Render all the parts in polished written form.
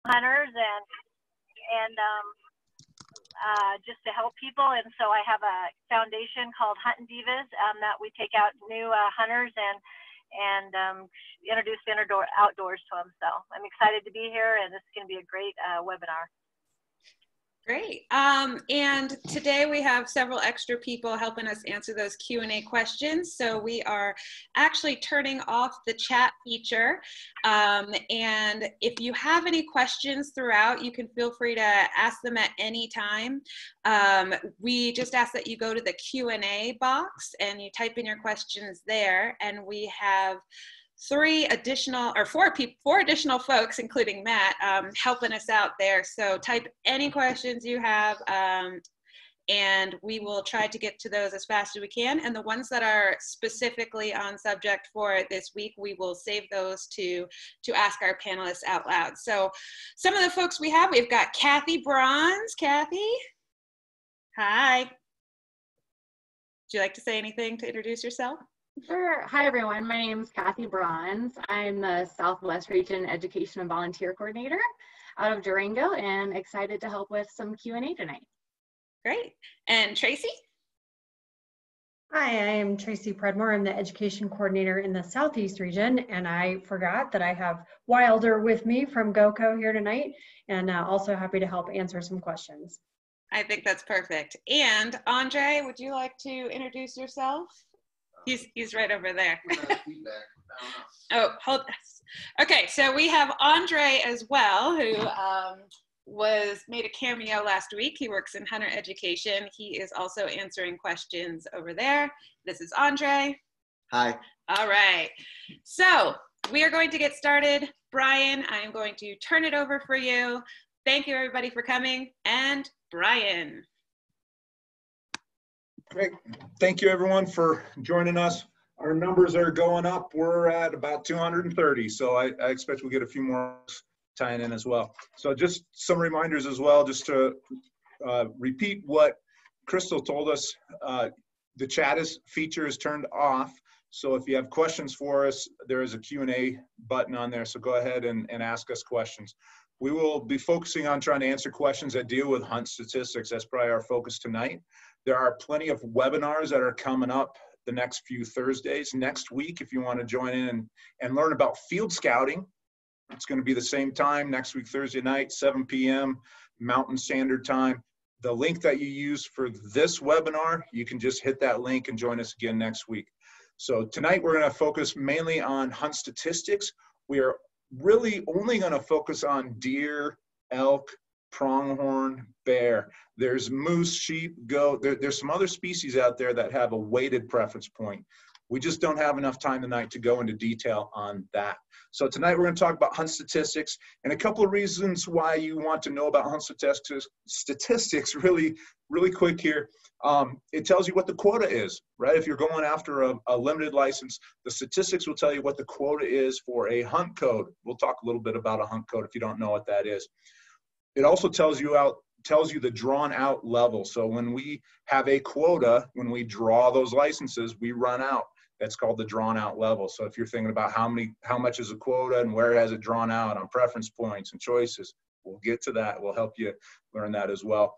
hunters and just to help people. And so I have a foundation called Huntin' Divas that we take out new hunters and introduce the outdoors to them. So I'm excited to be here, and this is going to be a great webinar. Great. And today we have several extra people helping us answer those Q&A questions. So we are actually turning off the chat feature. And if you have any questions throughout, you can feel free to ask them at any time. We just ask that you go to the Q&A box and you type in your questions there. And we have four additional folks, including Matt, helping us out there. So type any questions you have, and we will try to get to those as fast as we can. And the ones that are specifically on subject for this week, we will save those to ask our panelists out loud. So some of the folks we've got Kathy Bronze. Kathy, hi. Would you like to say anything to introduce yourself? Sure. Hi, everyone. My name is Kathy Bronze. I'm the Southwest Region Education and Volunteer Coordinator out of Durango, and excited to help with some Q&A tonight. Great. And Tracy? Hi, I am Tracy Predmore. I'm the Education Coordinator in the Southeast Region, and I forgot that I have Wilder with me from GOCO here tonight, and also happy to help answer some questions. I think that's perfect. And Andre, would you like to introduce yourself? He's right over there. Oh, hold. Okay, so we have Andre as well, who made a cameo last week. He works in hunter education. He is also answering questions over there. This is Andre. Hi. All right. So we are going to get started. Brian, I am going to turn it over for you. Thank you, everybody, for coming. And Brian. Great. Thank you, everyone, for joining us. Our numbers are going up. We're at about 230, so I expect we'll get a few more tying in as well. So just some reminders as well, just to repeat what Crystal told us. The chat feature is turned off, so if you have questions for us, there is a Q&A button on there, so go ahead and ask us questions. We will be focusing on trying to answer questions that deal with hunt statistics. That's probably our focus tonight. There are plenty of webinars that are coming up the next few Thursdays. Next week, if you want to join in and learn about field scouting, it's going to be the same time next week, Thursday night, 7 p.m. Mountain Standard Time. The link that you use for this webinar, you can just hit that link and join us again next week. So tonight, we're going to focus mainly on hunt statistics. We are really only going to focus on deer, elk, pronghorn, bear. There's moose, sheep, goat. There's some other species out there that have a weighted preference point. We just don't have enough time tonight to go into detail on that. So tonight we're going to talk about hunt statistics, and a couple of reasons why you want to know about hunt statistics really quick here. It tells you what the quota is, right? If you're going after a limited license, the statistics will tell you what the quota is for a hunt code. We'll talk a little bit about a hunt code if you don't know what that is. It also tells you the drawn out level. So when we have a quota, when we draw those licenses, we run out. That's called the drawn out level. So if you're thinking about how much is a quota and where it has it drawn out on preference points and choices, we'll get to that. We'll help you learn that as well.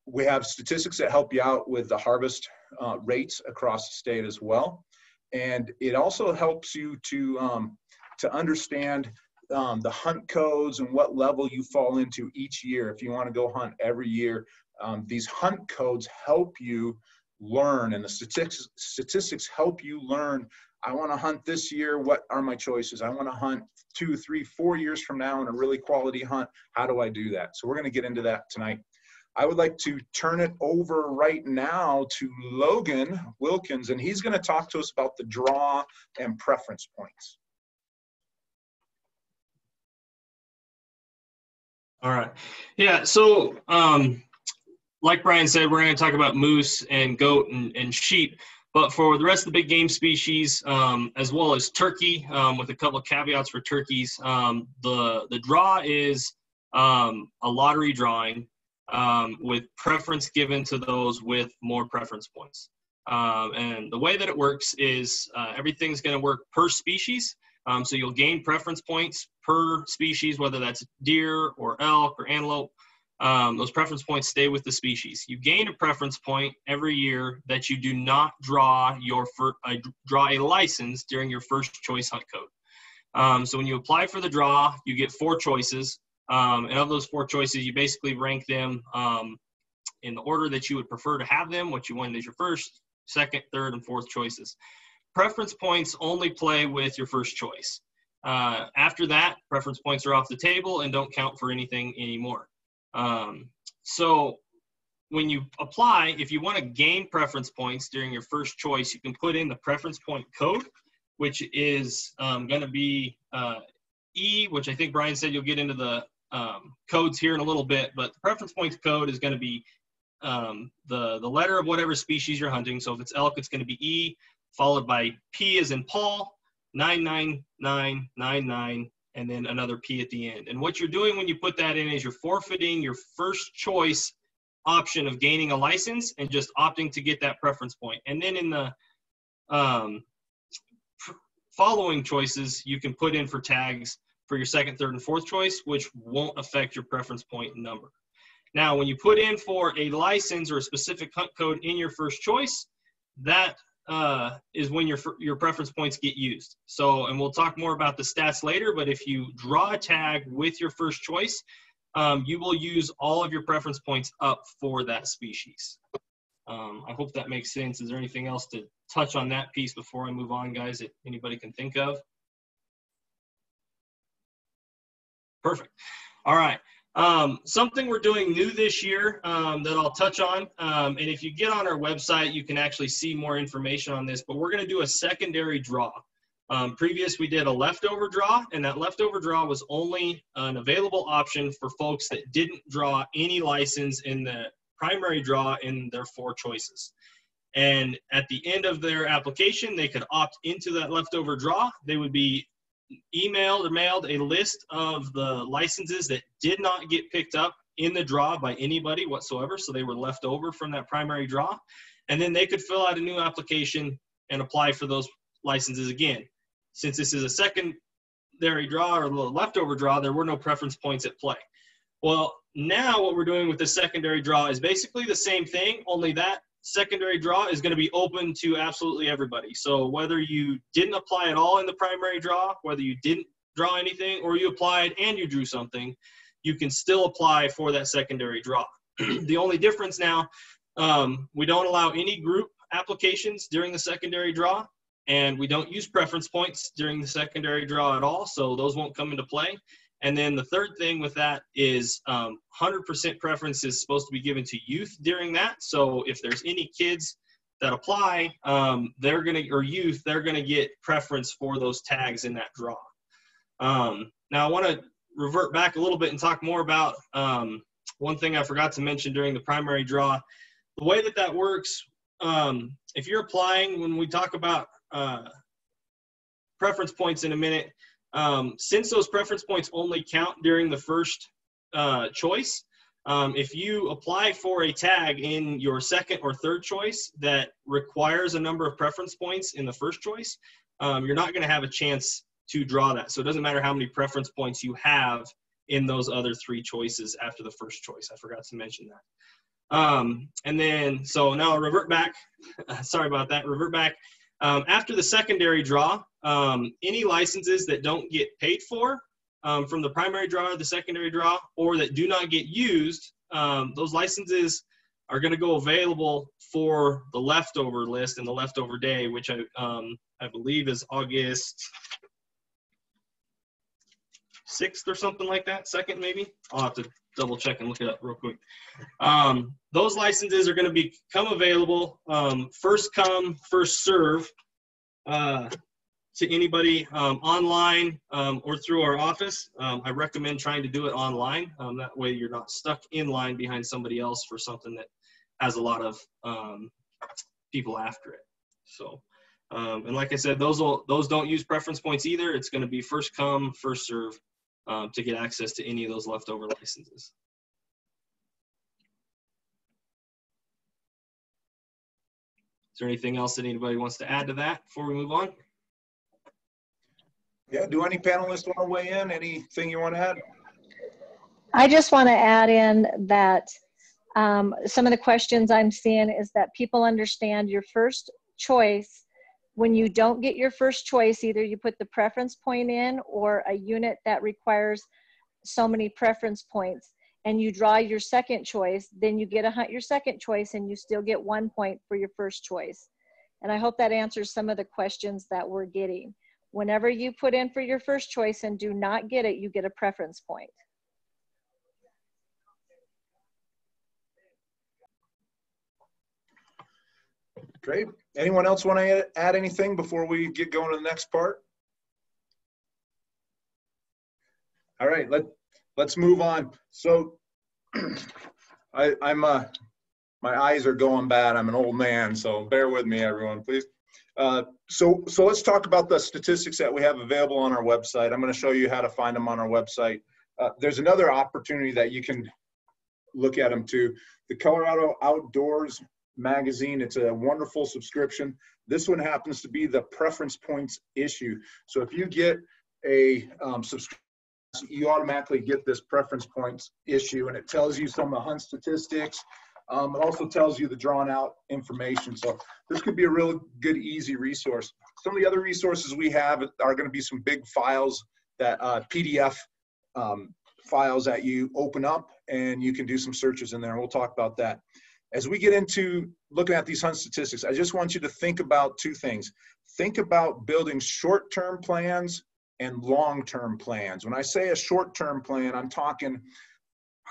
We have statistics that help you out with the harvest rates across the state as well. And it also helps you to understand the hunt codes and what level you fall into each year. If you want to go hunt every year, these hunt codes help you learn, and the statistics help you learn. I want to hunt this year. What are my choices? I want to hunt 2, 3, 4 years from now in a really quality hunt. How do I do that? So we're going to get into that tonight. I would like to turn it over right now to Logan Wilkins, and he's going to talk to us about the draw and preference points. All right. Yeah, so like Brian said, we're going to talk about moose and goat and sheep. But for the rest of the big game species, as well as turkey, with a couple of caveats for turkeys, the draw is a lottery drawing with preference given to those with more preference points. And the way that it works is everything's going to work per species. So you'll gain preference points per species, whether that's deer or elk or antelope. Those preference points stay with the species. You gain a preference point every year that you do not draw draw a license during your first choice hunt code. So when you apply for the draw, you get 4 choices. And of those 4 choices, you basically rank them in the order that you would prefer to have them, what you wanted as your first, second, third, and fourth choices. Preference points only play with your first choice. After that, preference points are off the table and don't count for anything anymore. So when you apply, if you want to gain preference points during your first choice, you can put in the preference point code, which is going to be E, which I think Brian said you'll get into the codes here in a little bit, but the preference points code is going to be the letter of whatever species you're hunting. So if it's elk, it's going to be E, followed by P as in Paul, 99999, and then another P at the end. And what you're doing when you put that in is you're forfeiting your first choice option of gaining a license and just opting to get that preference point. And then in the following choices, you can put in for tags for your second, third, and fourth choice, which won't affect your preference point number. Now, when you put in for a license or a specific hunt code in your first choice, that is when your preference points get used. So, and we'll talk more about the stats later, but if you draw a tag with your first choice, you will use all of your preference points up for that species. I hope that makes sense. Is there anything else to touch on that piece before I move on, guys, that anybody can think of? Perfect. All right. Something we're doing new this year that I'll touch on, and if you get on our website, you can actually see more information on this, but we're going to do a secondary draw. Previous, we did a leftover draw, and that leftover draw was only an available option for folks that didn't draw any license in the primary draw in their 4 choices. And at the end of their application, they could opt into that leftover draw. They would be emailed or mailed a list of the licenses that did not get picked up in the draw by anybody whatsoever, so they were left over from that primary draw, and then they could fill out a new application and apply for those licenses again. Since this is a secondary draw or a leftover draw, there were no preference points at play. Well, now what we're doing with the secondary draw is basically the same thing, only that secondary draw is going to be open to absolutely everybody. So whether you didn't apply at all in the primary draw, whether you didn't draw anything, or you applied and you drew something, you can still apply for that secondary draw. The only difference now, we don't allow any group applications during the secondary draw, and we don't use preference points during the secondary draw at all, so those won't come into play. And then the third thing with that is 100% preference is supposed to be given to youth during that. So if there's any kids that apply, they're going to get preference for those tags in that draw. Now I want to revert back a little bit and talk more about one thing I forgot to mention during the primary draw. The way that works, if you're applying, when we talk about preference points in a minute, since those preference points only count during the first choice, if you apply for a tag in your second or third choice that requires a number of preference points in the first choice, you're not going to have a chance to draw that. So it doesn't matter how many preference points you have in those other 3 choices after the first choice. I forgot to mention that. And then, so now I'll revert back. Sorry about that. Revert back. After the secondary draw, any licenses that don't get paid for from the primary draw or the secondary draw, or that do not get used, those licenses are going to go available for the leftover list and the leftover day, which I believe is August 6th or something like that, 2nd maybe. I'll have to double check and look it up real quick. Those licenses are going to become available first come, first serve to anybody online or through our office. I recommend trying to do it online. That way you're not stuck in line behind somebody else for something that has a lot of people after it. So, and like I said, those don't use preference points either. It's going to be first come, first serve to get access to any of those leftover licenses. Is there anything else that anybody wants to add to that before we move on? Yeah, do any panelists want to weigh in? Anything you want to add? I just want to add in that some of the questions I'm seeing is that people understand your first choice. When you don't get your first choice, either you put the preference point in or a unit that requires so many preference points, and you draw your second choice, then you get your second choice and you still get 1 point for your first choice. And I hope that answers some of the questions that we're getting. Whenever you put in for your first choice and do not get it, you get a preference point. Great. Anyone else want to add anything before we get going to the next part? All right, let's move on. So my eyes are going bad. I'm an old man, so bear with me, everyone, please. So let's talk about the statistics that we have available on our website. I'm going to show you how to find them on our website. There's another opportunity that you can look at them too. The Colorado Outdoors magazine. It's a wonderful subscription. This one happens to be the preference points issue. So if you get a subscription, you automatically get this preference points issue, and it tells you some of the hunt statistics. It also tells you the drawn out information. So this could be a real good, easy resource. Some of the other resources we have are going to be some big files that PDF files that you open up, and you can do some searches in there. And we'll talk about that. As we get into looking at these hunt statistics, I just want you to think about two things. Think about building short-term plans and long-term plans. When I say a short-term plan, I'm talking,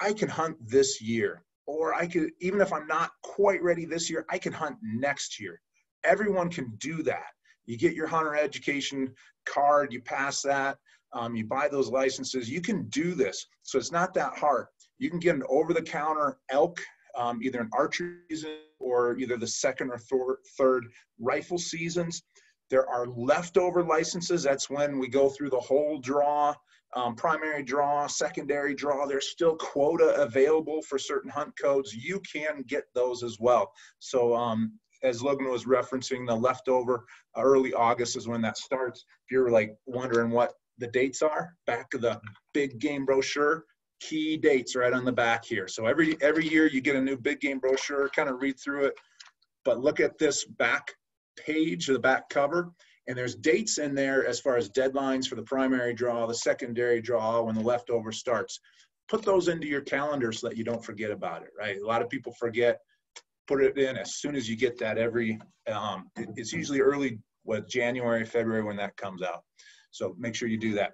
I can hunt this year, or I could, even if I'm not quite ready this year, I can hunt next year. Everyone can do that. You get your hunter education card, you pass that, you buy those licenses, you can do this. So it's not that hard. You can get an over-the-counter elk, either an archery season or either the second or third rifle seasons. There are leftover licenses. That's when we go through the whole draw, primary draw, secondary draw. There's still quota available for certain hunt codes. You can get those as well. So as Logan was referencing, the leftover, early August is when that starts. If you're like wondering what the dates are, back of the big game brochure, key dates right on the back here. So every year you get a new big game brochure, kind of read through it, but look at this back page, the back cover, and there's dates in there as far as deadlines for the primary draw, the secondary draw, when the leftover starts. Put those into your calendar so that you don't forget about it, right? A lot of people forget. Put it in as soon as you get that it's usually early, January, February when that comes out. So make sure you do that.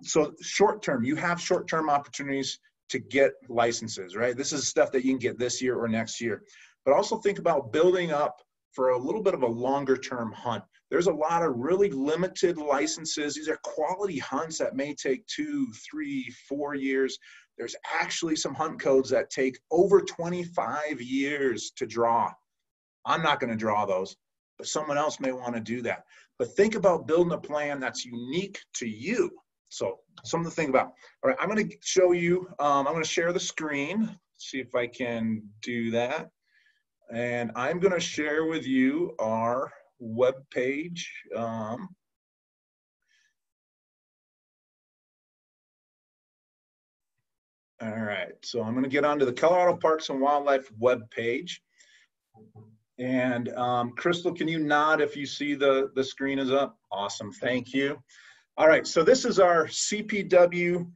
So short-term, you have short-term opportunities to get licenses, right? This is stuff that you can get this year or next year. But also think about building up for a little bit of a longer-term hunt. There's a lot of really limited licenses. These are quality hunts that may take 2, 3, 4 years. There's actually some hunt codes that take over 25 years to draw. I'm not going to draw those, but someone else may want to do that. But think about building a plan that's unique to you. So something to think about. All right, I'm going to show you, I'm going to share the screen, see if I can do that. And I'm going to share with you our web page. All right, so I'm going to get onto the Colorado Parks and Wildlife web page. And Crystal, can you nod if you see the screen is up? Awesome, thank you. All right, so this is our CPW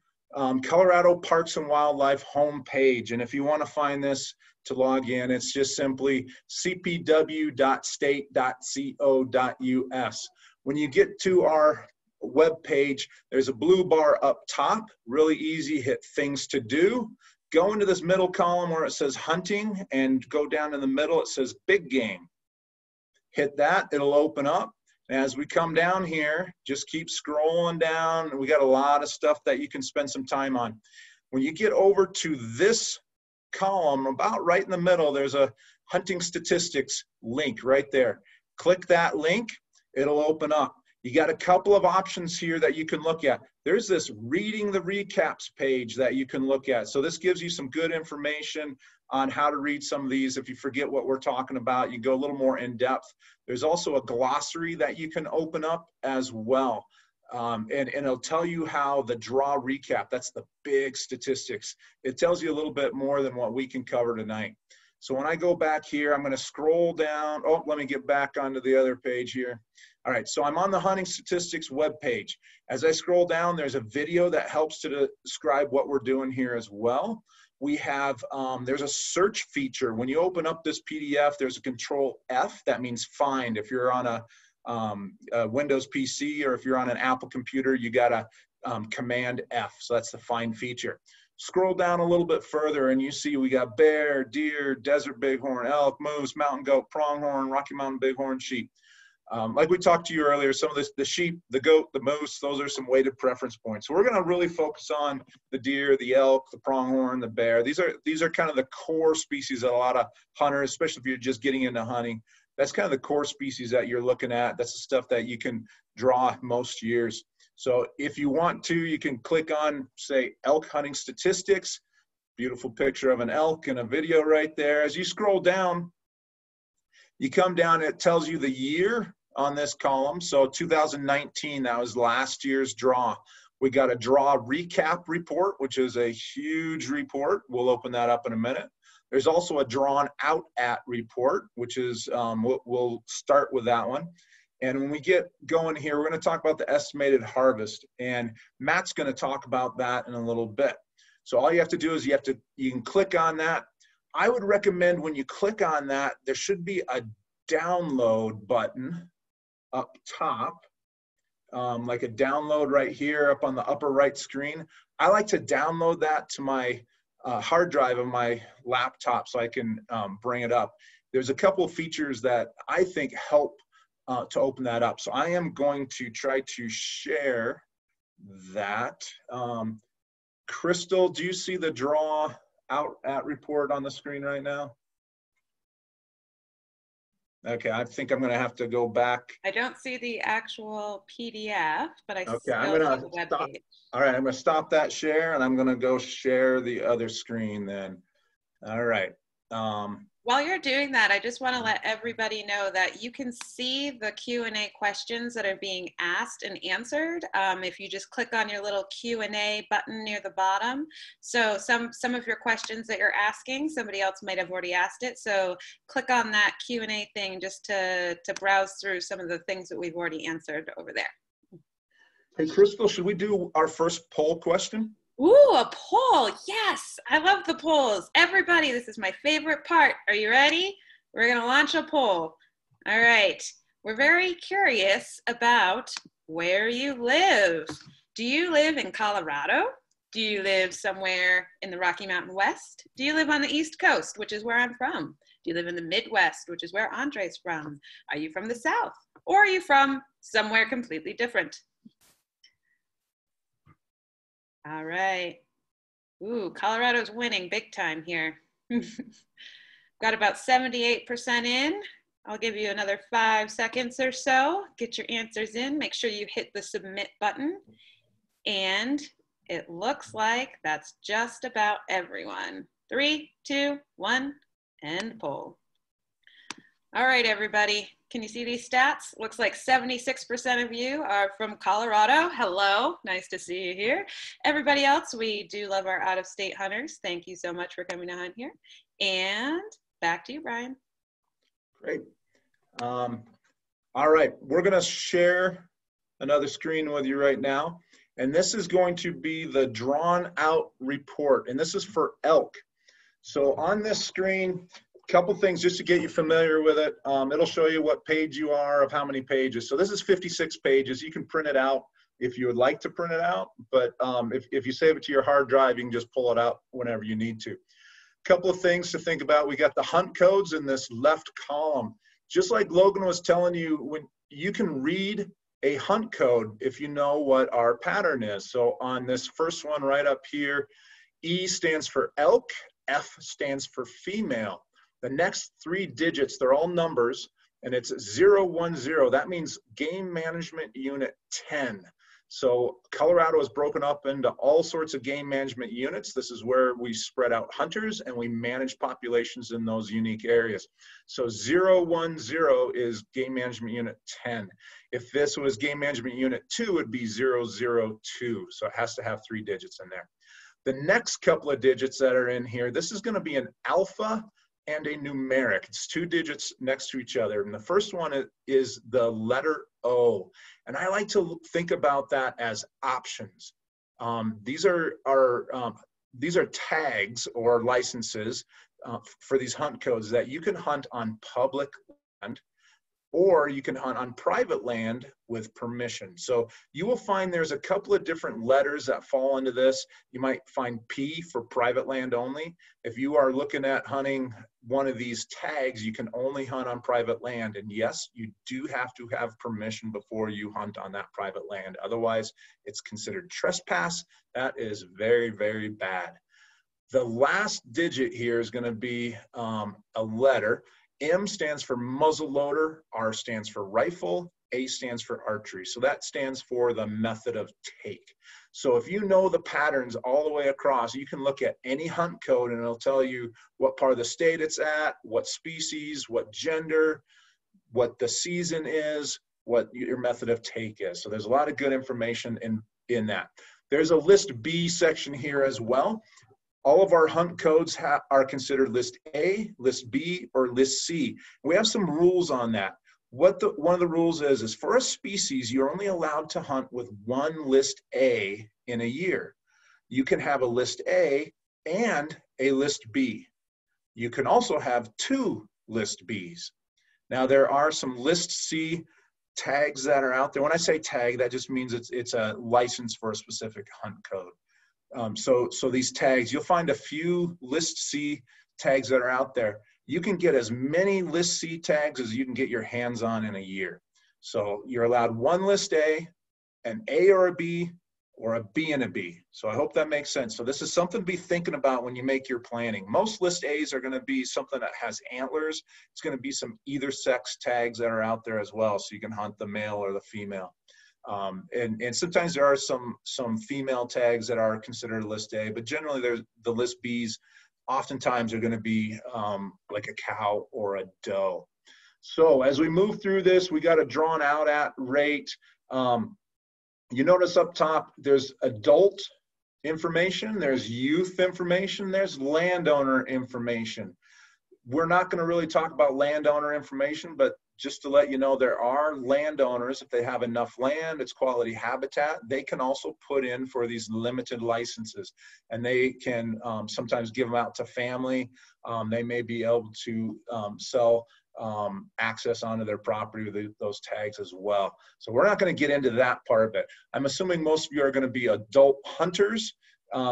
Colorado Parks and Wildlife homepage. And if you want to find this to log in, it's just simply cpw.state.co.us. When you get to our web page, there's a blue bar up top, really easy, hit things to do. Go into this middle column where it says hunting and go down in the middle, it says big game. Hit that, it'll open up. As we come down here, just keep scrolling down. We got a lot of stuff that you can spend some time on. When you get over to this column, about right in the middle, there's a hunting statistics link right there. Click that link, it'll open up. You got a couple of options here that you can look at. There's this reading the recaps page that you can look at. So this gives you some good information on how to read some of these. If you forget what we're talking about, you go a little more in depth. There's also a glossary that you can open up as well. And it'll tell you how the draw recap, that's the big statistics. It tells you a little bit more than what we can cover tonight. So when I go back here, I'm going to scroll down. Oh, let me get back onto the other page here. All right, so I'm on the hunting statistics webpage. As I scroll down, there's a video that helps to describe what we're doing here as well. We have, there's a search feature. When you open up this PDF, there's a control F, that means find. If you're on a Windows PC or if you're on an Apple computer, you got a command F, so that's the find feature. Scroll down a little bit further and you see we got bear, deer, desert bighorn, elk, moose, mountain goat, pronghorn, Rocky Mountain bighorn, sheep. Like we talked to you earlier, some of this, the sheep, the goat, the moose, those are some weighted preference points. So we're going to really focus on the deer, the elk, the pronghorn, the bear. These are kind of the core species that a lot of hunters, especially if you're just getting into hunting, that's kind of the core species that you're looking at. That's the stuff that you can draw most years. So if you want to, you can click on, say, elk hunting statistics. Beautiful picture of an elk and a video right there. As you scroll down, you come down, it tells you the year on this column. So 2019, that was last year's draw. We got a draw recap report, which is a huge report. We'll open that up in a minute. There's also a drawn out at report, which is, we'll start with that one. And when we get going here, we're going to talk about the estimated harvest. And Matt's going to talk about that in a little bit. So all you have to do is you can click on that. I would recommend when you click on that, there should be a download button up top, like a download right here up on the upper right screen. I like to download that to my hard drive of my laptop so I can bring it up. There's a couple of features that I think help to open that up. So I am going to try to share that. Crystal, do you see the draw out at report on the screen right now? Okay, I think I'm going to have to go back. I don't see the actual PDF, but I still see the web page. All right, I'm going to stop that share and I'm going to go share the other screen then. All right. While you're doing that, I just want to let everybody know that you can see the Q&A questions that are being asked and answered if you just click on your little Q&A button near the bottom. So some of your questions that you're asking, somebody else might have already asked it. So click on that Q&A thing just to browse through some of the things that we've already answered over there. Hey, Crystal, should we do our first poll question? Ooh, a poll. Yes, I love the polls. Everybody, this is my favorite part. Are you ready? We're going to launch a poll. All right. We're very curious about where you live. Do you live in Colorado? Do you live somewhere in the Rocky Mountain West? Do you live on the East Coast, which is where I'm from? Do you live in the Midwest, which is where Andre's from? Are you from the South? Or are you from somewhere completely different? All right. Ooh, Colorado's winning big time here. Got about 78% in. I'll give you another 5 seconds or so. Get your answers in. Make sure you hit the submit button. And it looks like that's just about everyone. 3, 2, 1, and poll. All right, everybody. Can you see these stats? Looks like 76% of you are from Colorado. Hello, nice to see you here. Everybody else, we do love our out-of-state hunters. Thank you so much for coming to hunt here. And back to you, Brian. Great. All right, we're gonna share another screen with you right now. And this is going to be the drawn out report. And this is for elk. So on this screen, couple things just to get you familiar with it. It'll show you what page you are of how many pages. So this is 56 pages. You can print it out if you would like to print it out, but if you save it to your hard drive, you can just pull it out whenever you need to. Couple of things to think about. We got the hunt codes in this left column. Just like Logan was telling you, when you can read a hunt code if you know what our pattern is. So on this first one right up here, E stands for elk, F stands for female. The next 3 digits, they're all numbers, and it's 010. That means Game Management Unit 10. So Colorado is broken up into all sorts of game management units. This is where we spread out hunters and we manage populations in those unique areas. So 010 is game management unit 10. If this was game management unit 2, it would be 002. So it has to have 3 digits in there. The next couple of digits that are in here, this is going to be an alpha and a numeric. It's 2 digits next to each other. And the first one is the letter O. And I like to think about that as options. These are tags or licenses for these hunt codes that you can hunt on public land, or you can hunt on private land with permission. So you will find there's a couple of different letters that fall into this. You might find P for private land only. If you are looking at hunting one of these tags, you can only hunt on private land. And yes, you do have to have permission before you hunt on that private land. Otherwise, it's considered trespass. That is very, very bad. The last digit here is going to be a letter. M stands for muzzleloader, R stands for rifle, A stands for archery. So that stands for the method of take. So if you know the patterns all the way across, you can look at any hunt code and it'll tell you what part of the state it's at, what species, what gender, what the season is, what your method of take is. So there's a lot of good information in that. There's a list B section here as well. All of our hunt codes are considered list A, list B, or list C. We have some rules on that. One of the rules is for a species, you're only allowed to hunt with 1 list A in a year. You can have a list A and a list B. You can also have 2 list Bs. Now there are some list C tags that are out there. When I say tag, that just means it's a license for a specific hunt code. So these tags, you'll find a few list C tags that are out there. You can get as many list C tags as you can get your hands on in a year. So you're allowed 1 list A, an A or a B, or a B and a B. So I hope that makes sense. So this is something to be thinking about when you make your planning. Most list A's are going to be something that has antlers. It's going to be some either sex tags that are out there as well, so you can hunt the male or the female. And sometimes there are some female tags that are considered list A, but generally there's the list Bs oftentimes are going to be like a cow or a doe. So as we move through this, we got a drawn out at rate. You notice up top, there's adult information, there's youth information, there's landowner information. We're not going to really talk about landowner information, but just to let you know, there are landowners, if they have enough land, it's quality habitat, they can also put in for these limited licenses, and they can sometimes give them out to family. They may be able to sell access onto their property with those tags as well. So we're not going to get into that part of it. I'm assuming most of you are going to be adult hunters.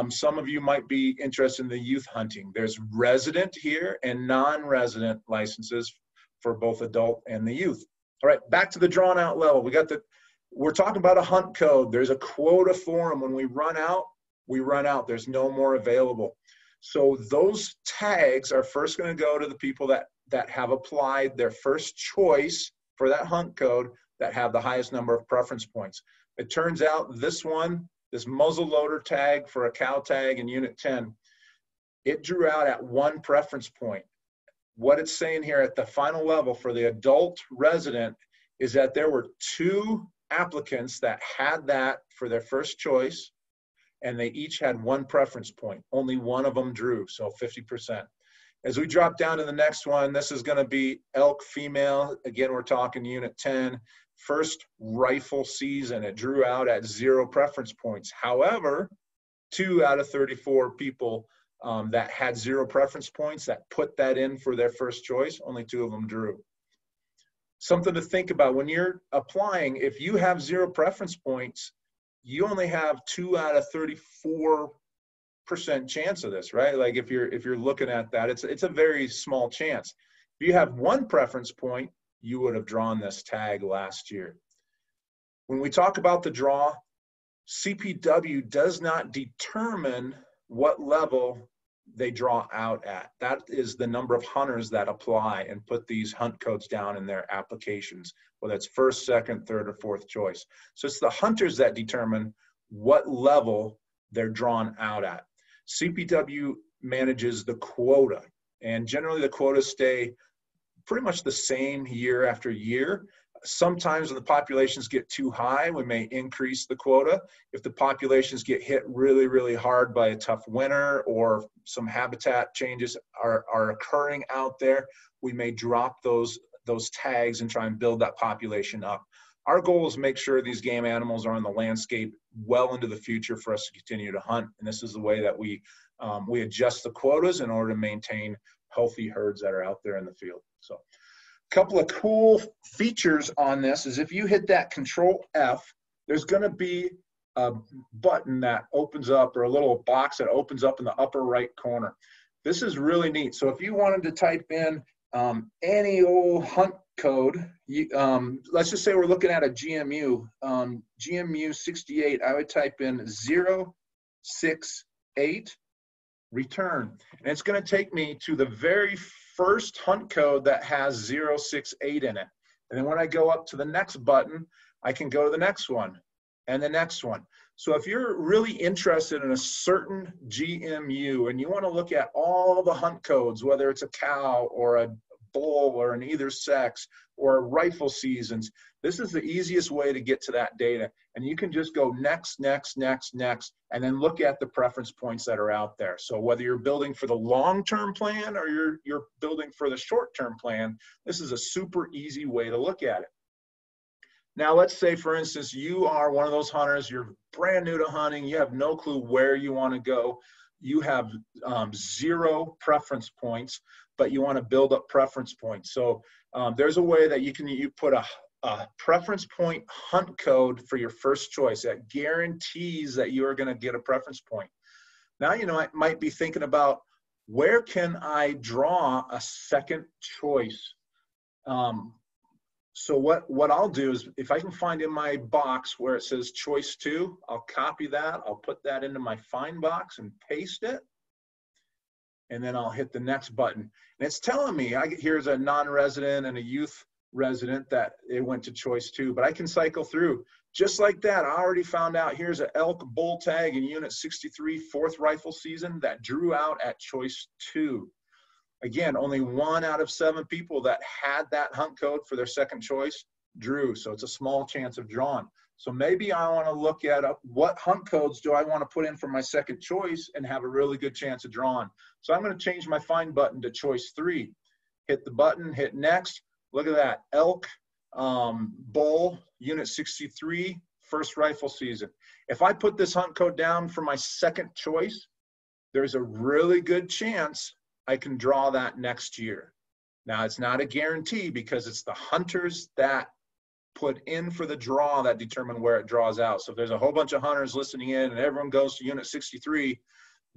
Some of you might be interested in the youth hunting. There's resident here and non-resident licenses for both adult and the youth. All right, back to the drawn out level. We're talking about a hunt code. There's a quota for them. When we run out, we run out. There's no more available. So those tags are first going to go to the people that have applied their first choice for that hunt code that have the highest number of preference points. It turns out this muzzle loader tag for a cow tag in Unit 10, it drew out at 1 preference point. What it's saying here at the final level for the adult resident is that there were 2 applicants that had that for their first choice, and they each had 1 preference point. Only one of them drew, so 50%. As we drop down to the next one, this is going to be elk female. Again, we're talking Unit 10. First rifle season, it drew out at 0 preference points. However, 2 out of 34 people that had 0 preference points that put that in for their first choice, only 2 of them drew. Something to think about when you're applying, if you have 0 preference points, you only have 2 out of 34% chance of this, right? Like if you're looking at that, it's a very small chance. If you have 1 preference point, you would have drawn this tag last year. When we talk about the draw, CPW does not determine what level they draw out at. That is the number of hunters that apply and put these hunt codes down in their applications, whether it's first, second, third, or fourth choice. So it's the hunters that determine what level they're drawn out at. CPW manages the quota, and generally the quotas stay pretty much the same year after year. Sometimes when the populations get too high, we may increase the quota. If the populations get hit really, really hard by a tough winter or some habitat changes are occurring out there, we may drop those tags and try and build that population up. Our goal is to make sure these game animals are on the landscape well into the future for us to continue to hunt. And this is the way that we adjust the quotas in order to maintain healthy herds that are out there in the field. So a couple of cool features on this is if you hit that Control F, there's going to be a button that opens up, or a little box that opens up in the upper right corner. This is really neat. So if you wanted to type in any old hunt code, let's just say we're looking at a GMU, GMU 68, I would type in 068 return. And it's going to take me to the very first hunt code that has 068 in it. And then when I go up to the next button, I can go to the next one and the next one. So if you're really interested in a certain GMU and you want to look at all the hunt codes, whether it's a cow or a bull or an either sex or rifle seasons, this is the easiest way to get to that data. And you can just go next, next, next, next, and then look at the preference points that are out there. So whether you're building for the long-term plan or you're building for the short-term plan, this is a super easy way to look at it. Now, let's say, for instance, you are one of those hunters, you're brand new to hunting, you have no clue where you want to go, you have 0 preference points, but you want to build up preference points. So there's a way that you put a preference point hunt code for your first choice that guarantees that you are going to get a preference point. Now, I might be thinking about, where can I draw a second choice? So what I'll do is, if I can find in my box where it says choice 2, I'll copy that, I'll put that into my find box and paste it. And then I'll hit the next button. And it's telling me, here's a non-resident and a youth resident that it went to choice 2, but I can cycle through. Just like that, I already found out here's an elk bull tag in Unit 63, 4th rifle season that drew out at choice 2. Again, only 1 out of 7 people that had that hunt code for their second choice drew, so it's a small chance of drawing. So maybe I want to look at what hunt codes do I want to put in for my second choice and have a really good chance of drawing. So I'm going to change my find button to choice 3. Hit the button, hit next. Look at that, elk, bull, Unit 63, 1st rifle season. If I put this hunt code down for my second choice, there's a really good chance I can draw that next year. Now, it's not a guarantee because it's the hunters that put in for the draw that determine where it draws out. So if there's a whole bunch of hunters listening in and everyone goes to Unit 63,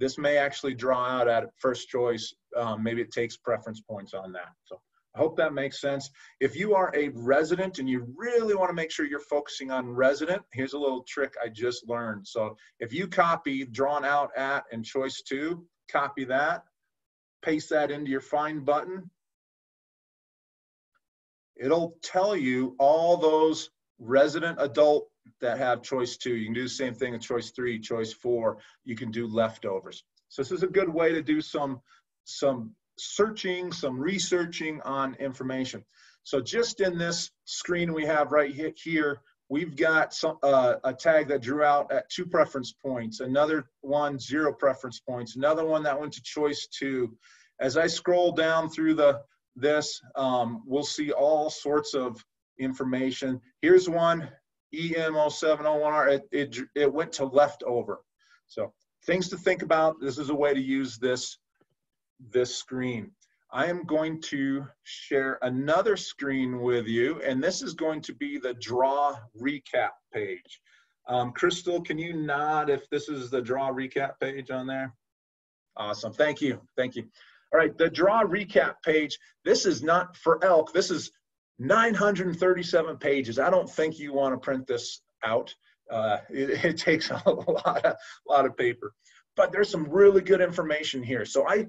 this may actually draw out at first choice. Maybe it takes preference points on that. So I hope that makes sense. If you are a resident and you really want to make sure you're focusing on resident, here's a little trick I just learned. So if you copy drawn out at and choice 2, copy that, paste that into your find button, it'll tell you all those resident adult that have choice 2. You can do the same thing in choice 3, choice 4. You can do leftovers. So this is a good way to do some searching, some researching on information. So just in this screen we have right here, we've got a tag that drew out at 2 preference points, another one 0 preference points, another one that went to choice 2. As I scroll down through this, we'll see all sorts of information. Here's one, EM0701R, it went to leftover. So things to think about. This is a way to use this screen. I am going to share another screen with you, and this is going to be the draw recap page. Crystal, can you nod if this is the draw recap page on there? Awesome, thank you, thank you. All right, the draw recap page, this is not for elk, this is 937 pages. I don't think you want to print this out. It takes a lot of paper. but there's some really good information here. So I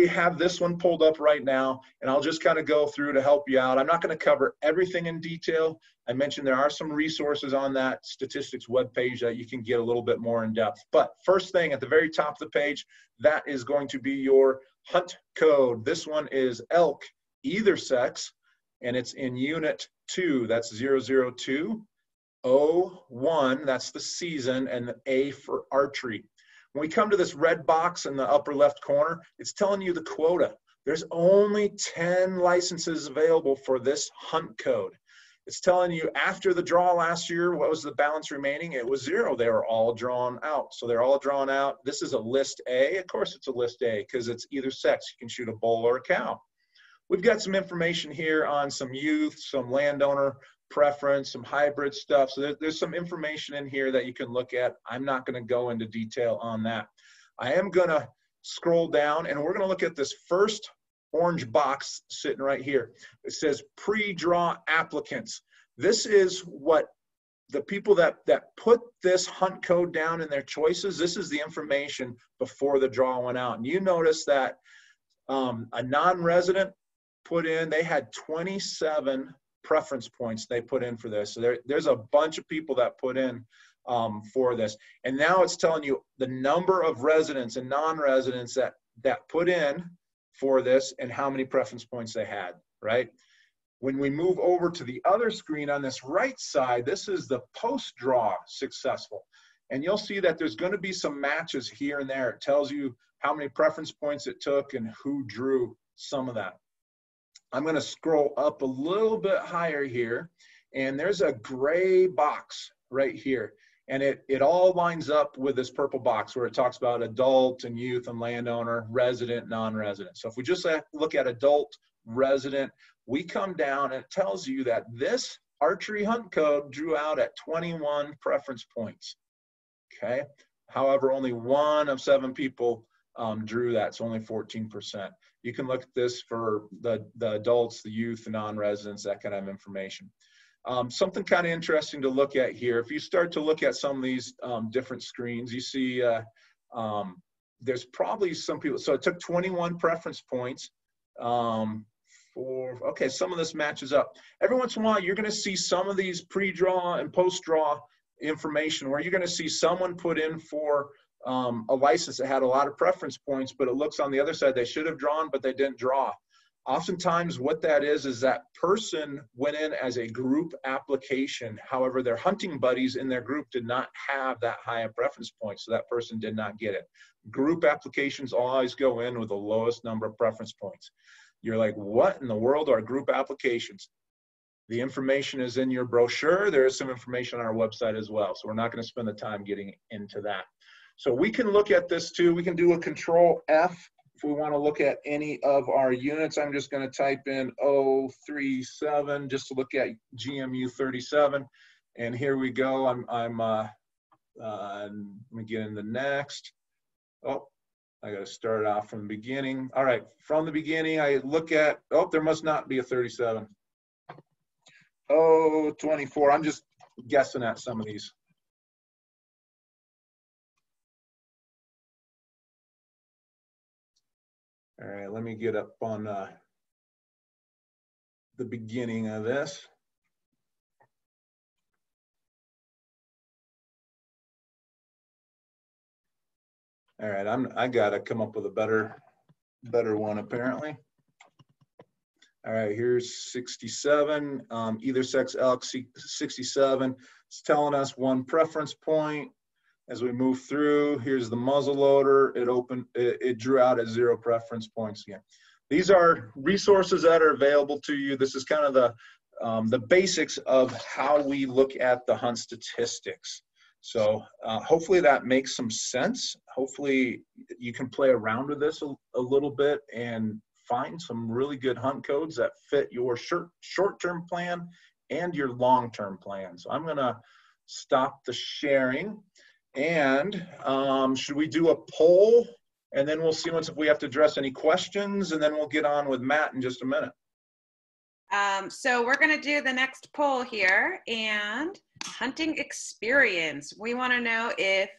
have this one pulled up right now, and I'll just kind of go through to help you out. I'm not going to cover everything in detail. I mentioned there are some resources on that statistics webpage that you can get a little bit more in depth. But first thing at the very top of the page, that is going to be your hunt code. This one is elk, either sex, and it's in unit 2. That's 002. O1, that's the season, and the A for archery. When we come to this red box in the upper left corner, it's telling you the quota. There's only 10 licenses available for this hunt code. It's telling you after the draw last year, what was the balance remaining? It was 0. They were all drawn out. So they're all drawn out. This is a list A. Of course it's a list A because it's either sex. You can shoot a bull or a cow. We've got some information here on some youth, some landowner preference, some hybrid stuff. So there's some information in here that you can look at. I'm not going to go into detail on that. I am going to scroll down, and we're going to look at this first orange box sitting right here. It says pre-draw applicants. This is what the people that put this hunt code down in their choices, this is the information before the draw went out. And you notice that a non-resident put in, they had 27 preference points they put in for this. So there's a bunch of people that put in for this. And now it's telling you the number of residents and non-residents that put in for this and how many preference points they had, right? When we move over to the other screen on this right side, this is the post-draw successful. And you'll see that there's going to be some matches here and there. It tells you how many preference points it took and who drew some of that. I'm going to scroll up a little bit higher here, and there's a gray box right here. And it all lines up with this purple box where it talks about adult and youth and landowner, resident, non-resident. So if we just look at adult, resident, we come down and it tells you that this archery hunt code drew out at 21 preference points. Okay. However, only 1 of 7 people drew that, so only 14%. You can look at this for the adults, the youth, the non-residents, that kind of information. Something kind of interesting to look at here, if you start to look at some of these different screens, you see there's probably some people, so it took 21 preference points okay, some of this matches up. Every once in a while, you're going to see some of these pre-draw and post-draw information where you're going to see someone put in for a license that had a lot of preference points, but it looks on the other side they should have drawn, but they didn't draw. Oftentimes what that is that person went in as a group application. However, their hunting buddies in their group did not have that high of preference points, so that person did not get it. Group applications always go in with the lowest number of preference points. You're like, what in the world are group applications? The information is in your brochure. There is some information on our website as well, so we're not going to spend the time getting into that. So we can look at this too. We can do a Control F if we want to look at any of our units. I'm just going to type in 037 just to look at GMU 37. And here we go. Let me get in the next. Oh, I got to start off from the beginning. All right, from the beginning, I look at, oh, there must not be a 37. 24. I'm just guessing at some of these. All right, let me get up on the beginning of this. All right, I gotta come up with a better one apparently. All right, here's 67, either sex elk 67. It's telling us 1 preference point. As we move through, here's the muzzle loader. It drew out at 0 preference points again. These are resources that are available to you. This is kind of the basics of how we look at the hunt statistics. So hopefully that makes some sense. Hopefully you can play around with this a little bit and find some really good hunt codes that fit your short-term plan and your long-term plan. So I'm gonna stop the sharing. And should we do a poll? And then we'll see if we have to address any questions, and then we'll get on with Matt in just a minute. So we're going to do the next poll here, and hunting experience. We want to know if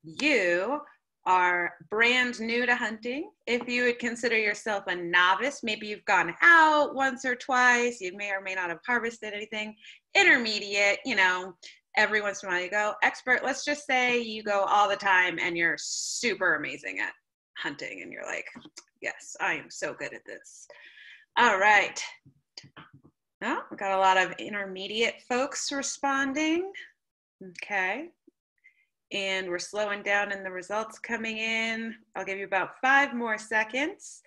you are brand new to hunting. If you would consider yourself a novice, maybe you've gone out once or twice, you may or may not have harvested anything. Intermediate, you know, every once in a while you go. Expert, let's just say you go all the time and you're super amazing at hunting and you're like, yes, I am so good at this. All right. Oh, we got a lot of intermediate folks responding. Okay. And we're slowing down in the results coming in. I'll give you about 5 more seconds.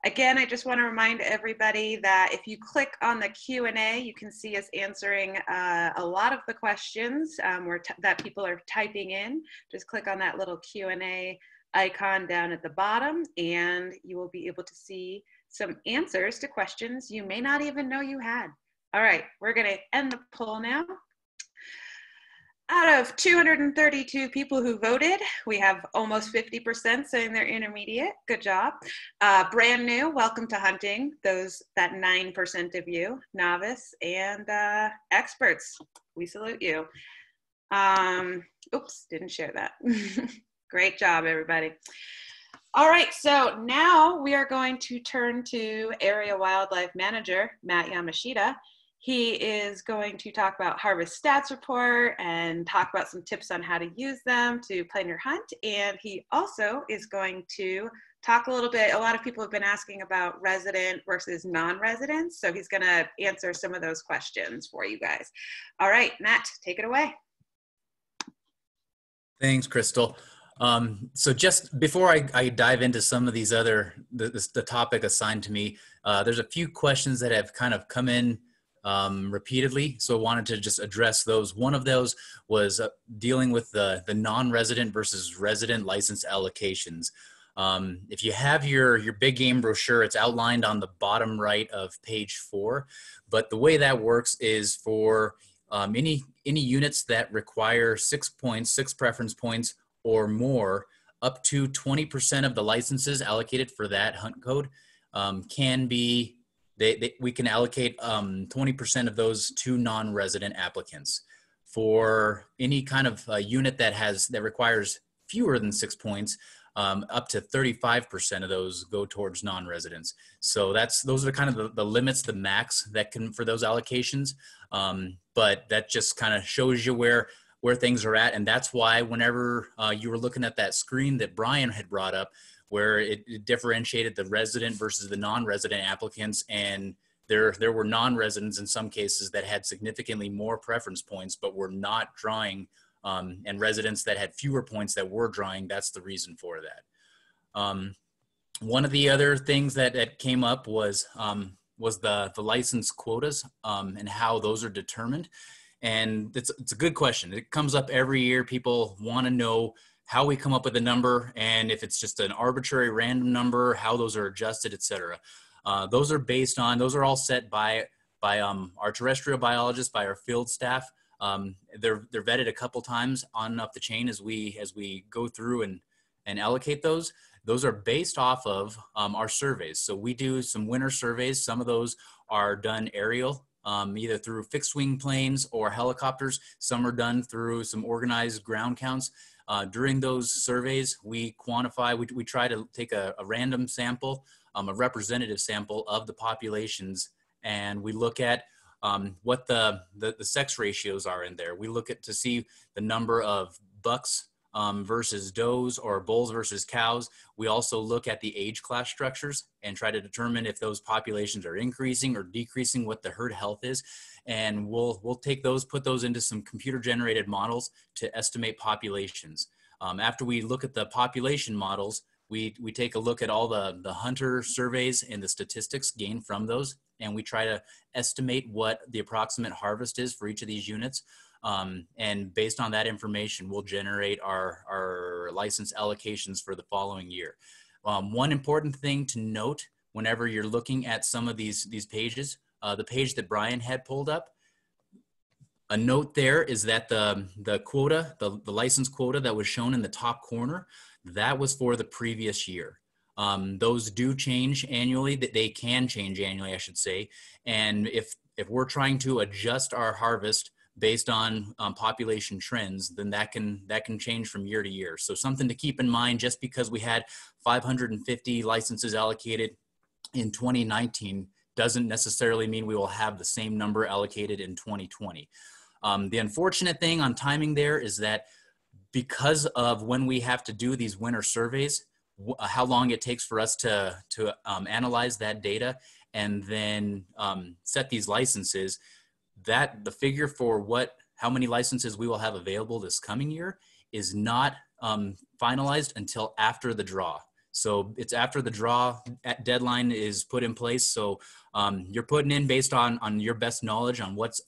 Again, I just want to remind everybody that if you click on the Q&A, you can see us answering a lot of the questions that people are typing in. Just click on that little Q&A icon down at the bottom, and you will be able to see some answers to questions you may not even know you had. All right, we're going to end the poll now. Out of 232 people who voted, we have almost 50% saying they're intermediate. Good job. Brand new, welcome to hunting. That 9% of you, novice, and experts. We salute you. Oops, didn't share that. Great job, everybody. All right, so now we are going to turn to Area Wildlife Manager, Matt Yamashita. He is going to talk about Harvest Stats Report and talk about some tips on how to use them to plan your hunt. And he also is going to talk a little bit, a lot of people have been asking about resident versus non-residents. So he's gonna answer some of those questions for you guys. All right, Matt, take it away. Thanks, Crystal. So just before I dive into some of these other, the topic assigned to me, there's a few questions that have kind of come in repeatedly. So I wanted to just address those. One of those was dealing with the non-resident versus resident license allocations. If you have your big game brochure, it's outlined on the bottom right of page 4. But the way that works is for any units that require 6 points, 6 preference points or more, up to 20% of the licenses allocated for that hunt code can be, we can allocate 20% of those to non-resident applicants. For any kind of unit that requires fewer than 6 points, up to 35% of those go towards non-residents. So those are kind of the limits, the max that can for those allocations. But that just kind of shows you where things are at, and that's why whenever you were looking at that screen that Brian had brought up, where it differentiated the resident versus the non-resident applicants, and there were non-residents in some cases that had significantly more preference points but were not drawing, and residents that had fewer points that were drawing. That's the reason for that. One of the other things that came up was the license quotas and how those are determined. And it's a good question. It comes up every year. People want to know how we come up with a number, and if it's just an arbitrary random number, how those are adjusted, etc. Those are all set by our terrestrial biologists, by our field staff. They're vetted a couple times on and up the chain as we go through and allocate those. Those are based off of our surveys. So we do some winter surveys. Some of those are done aerial, either through fixed wing planes or helicopters. Some are done through some organized ground counts. During those surveys, we quantify, we try to take a random sample, a representative sample of the populations, and we look at what the sex ratios are in there. We look at to see the number of bucks versus does, or bulls versus cows. We also look at the age class structures and try to determine if those populations are increasing or decreasing, what the herd health is. And we'll take those, put those into some computer generated models to estimate populations. After we look at the population models, we take a look at all the hunter surveys and the statistics gained from those, and we try to estimate what the approximate harvest is for each of these units. And based on that information, we'll generate our license allocations for the following year. One important thing to note whenever you're looking at some of these pages, the page that Brian had pulled up, a note there is that the quota, the license quota that was shown in the top corner, that was for the previous year. Those do change annually. They can change annually, I should say. And if we're trying to adjust our harvest based on population trends, then that can change from year to year. So something to keep in mind, just because we had 550 licenses allocated in 2019 doesn't necessarily mean we will have the same number allocated in 2020. The unfortunate thing on timing there is that because of when we have to do these winter surveys, how long it takes for us to analyze that data and then set these licenses, that the figure for how many licenses we will have available this coming year is not finalized until after the draw. So it's after the draw deadline is put in place. So you're putting in based on your best knowledge on what's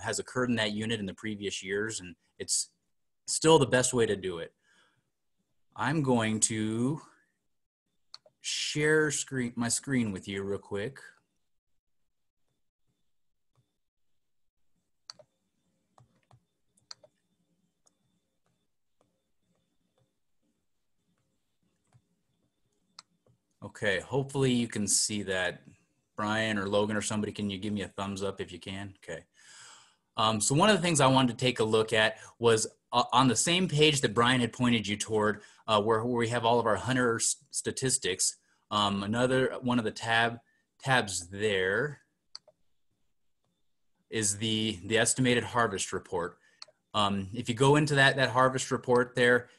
has occurred in that unit in the previous years, and it's still the best way to do it. I'm going to share my screen with you real quick. Okay, hopefully you can see that. Brian or Logan or somebody, can you give me a thumbs up if you can? Okay. So one of the things I wanted to take a look at was on the same page that Brian had pointed you toward, where we have all of our hunter statistics. Another one of the tabs there is the estimated harvest report. If you go into that harvest report there,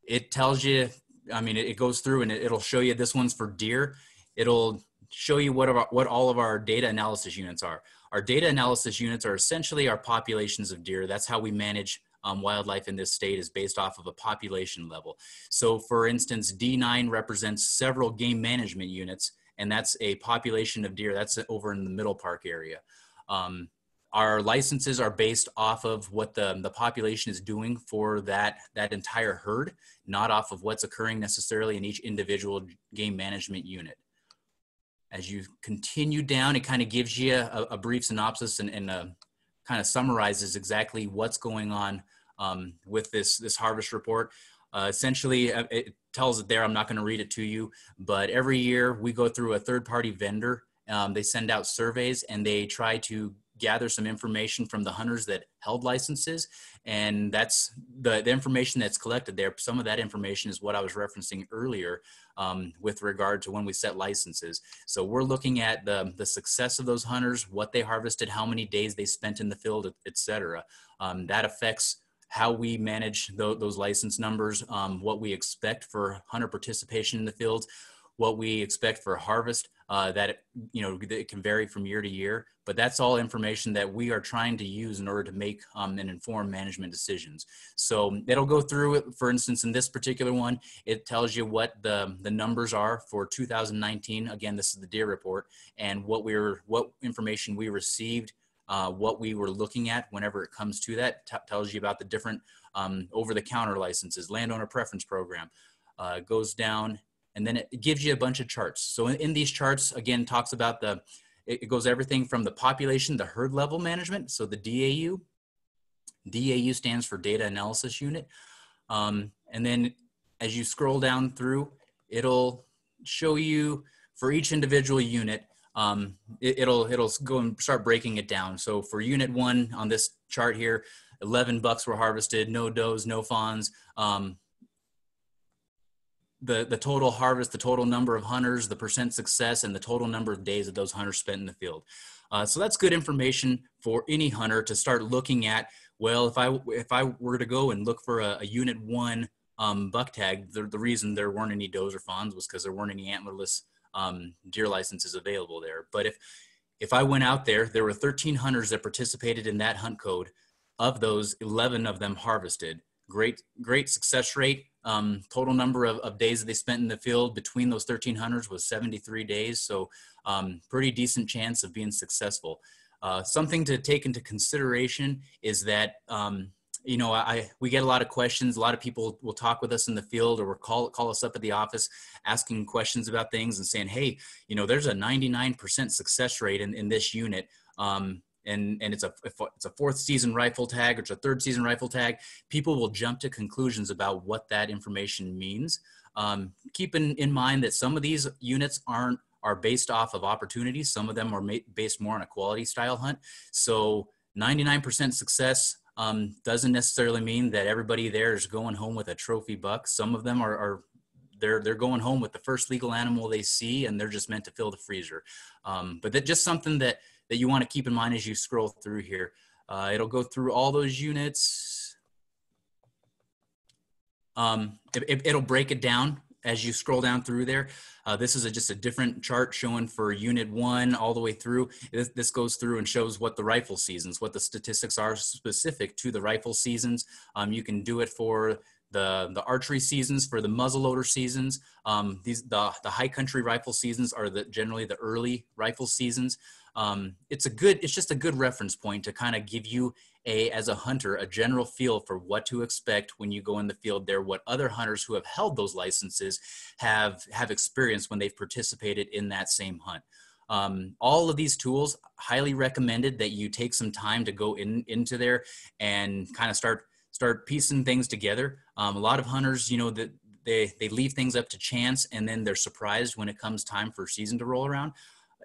it tells you, I mean, it goes through and it'll show you, this one's for deer. It'll show you what all of our data analysis units are. Our data analysis units are essentially our populations of deer. That's how we manage wildlife in this state, is based off of a population level. So for instance, D9 represents several game management units, and that's a population of deer. That's over in the Middle Park area. Our licenses are based off of what the population is doing for that entire herd, not off of what's occurring necessarily in each individual game management unit. As you continue down, it kind of gives you a brief synopsis and kind of summarizes exactly what's going on with this harvest report. Essentially, it tells it there. I'm not going to read it to you, but every year we go through a third-party vendor. They send out surveys and they try to gather some information from the hunters that held licenses, and that's the information that's collected there. Some of that information is what I was referencing earlier with regard to when we set licenses. So we're looking at the success of those hunters, what they harvested, how many days they spent in the field, etc. That affects how we manage those license numbers, what we expect for hunter participation in the fields, what we expect for harvest. It can vary from year to year, but that's all information that we are trying to use in order to make and inform management decisions. So it'll go through it. For instance, in this particular one, it tells you what the numbers are for 2019. Again, this is the deer report, and what information we received, what we were looking at whenever it comes to that. Tells you about the different over-the-counter licenses, landowner preference program, goes down. And then it gives you a bunch of charts. So in these charts, again, talks about it goes everything from the population, the herd level management. So the DAU. DAU stands for Data Analysis Unit. And then as you scroll down through, it'll show you for each individual unit, it'll go and start breaking it down. So for unit 1 on this chart here, 11 bucks were harvested, no does, no fawns. The total harvest, the total number of hunters, the percent success, and the total number of days that those hunters spent in the field. So that's good information for any hunter to start looking at. Well, if I were to go and look for a unit 1 buck tag, the reason there weren't any does or fawns was because there weren't any antlerless deer licenses available there. But if I went out there, there were 13 hunters that participated in that hunt code. Of those, 11 of them harvested. Great success rate. Total number of days that they spent in the field between those 13 hunters was 73 days. So pretty decent chance of being successful. Something to take into consideration is that, we get a lot of questions. A lot of people will talk with us in the field or will call us up at the office asking questions about things and saying, hey, there's a 99% success rate in this unit. And it's a 4th season rifle tag, or it's a 3rd season rifle tag. People will jump to conclusions about what that information means. Keep in mind that some of these units are based off of opportunities. Some of them are based more on a quality style hunt. So 99% success doesn't necessarily mean that everybody there is going home with a trophy buck. Some of them they're going home with the first legal animal they see, and they're just meant to fill the freezer. But that's just something that you want to keep in mind as you scroll through here. It'll go through all those units. It'll break it down as you scroll down through there. This is just a different chart showing for unit 1 all the way through. This goes through and shows what the rifle seasons, what the statistics are specific to the rifle seasons. You can do it for the archery seasons, for the muzzleloader seasons. The high country rifle seasons are generally the early rifle seasons. It's just a good reference point to kind of give you as a hunter, a general feel for what to expect when you go in the field there, what other hunters who have held those licenses have experienced when they've participated in that same hunt. All of these tools, highly recommended that you take some time to go into there and kind of start piecing things together. A lot of hunters, that they leave things up to chance, and then they're surprised when it comes time for season to roll around.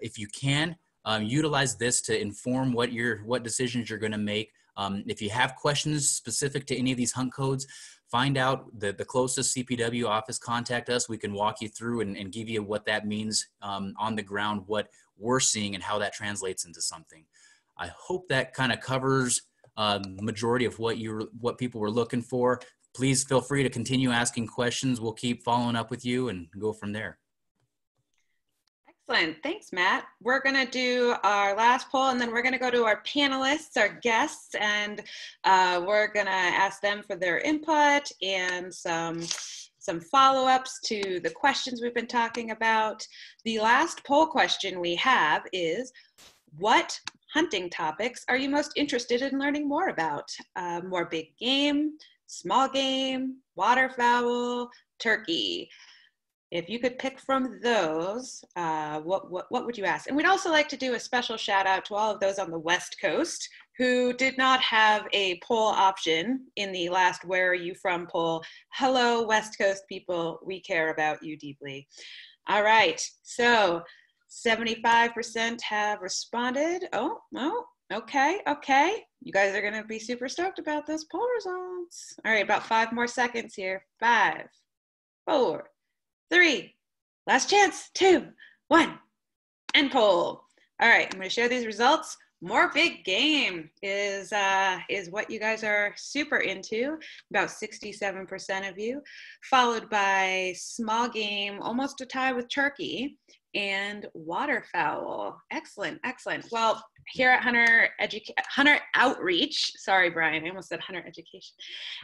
If you can, utilize this to inform what decisions you're going to make. If you have questions specific to any of these hunt codes, find out the closest CPW office, contact us. We can walk you through and give you what that means on the ground, what we're seeing and how that translates into something. I hope that kind of covers the majority of what people were looking for. Please feel free to continue asking questions. We'll keep following up with you and go from there. Excellent. Thanks, Matt. We're going to do our last poll, and then we're going to go to our panelists, our guests, and we're going to ask them for their input and some follow-ups to the questions we've been talking about. The last poll question we have is, what hunting topics are you most interested in learning more about? More big game, small game, waterfowl, turkey. If you could pick from those, what would you ask? And we'd also like to do a special shout out to all of those on the West Coast who did not have a poll option in the last Where Are You From poll. Hello, West Coast people, we care about you deeply. All right, so 75% have responded. Oh, okay. You guys are gonna be super stoked about those poll results. All right, about 5 more seconds here. 5, 4, 3, last chance, 2, 1, end poll. All right, I'm gonna share these results. More big game is what you guys are super into, about 67% of you, followed by small game, almost a tie with turkey, and waterfowl. Excellent. Well, here at Hunter Outreach, sorry, Brian, I almost said Hunter Education.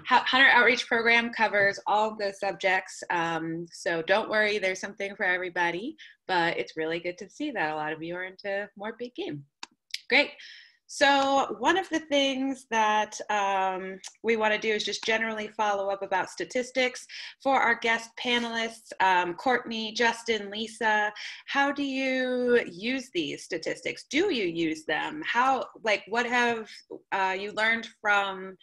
Hunter Outreach program covers all of those subjects. So don't worry, there's something for everybody, but it's really good to see that a lot of you are into more big game. Great. So one of the things that we want to do is just generally follow up about statistics for our guest panelists, Courtney, Justin, Lisa. How do you use these statistics? Do you use them? What have you learned from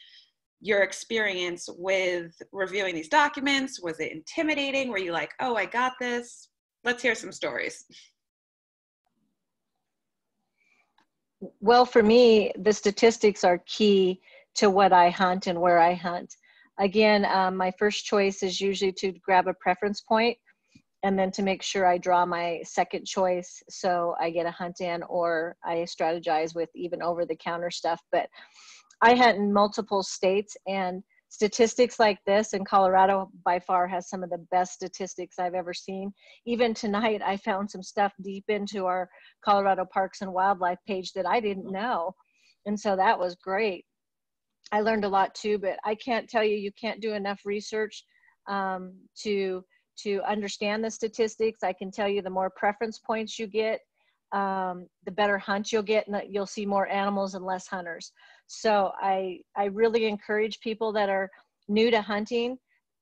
your experience with reviewing these documents? Was it intimidating? Were you like, oh, I got this? Let's hear some stories. Well, for me, the statistics are key to what I hunt and where I hunt. Again, my first choice is usually to grab a preference point and then to make sure I draw my second choice so I get a hunt in, or I strategize with even over-the-counter stuff. But I hunt in multiple states, and statistics like this, and Colorado by far has some of the best statistics I've ever seen. Even tonight, I found some stuff deep into our Colorado Parks and Wildlife page that I didn't know. And so that was great. I learned a lot too, but I can't tell you, you can't do enough research to understand the statistics. I can tell you the more preference points you get, the better hunt you'll get, and that you'll see more animals and less hunters. So I really encourage people that are new to hunting,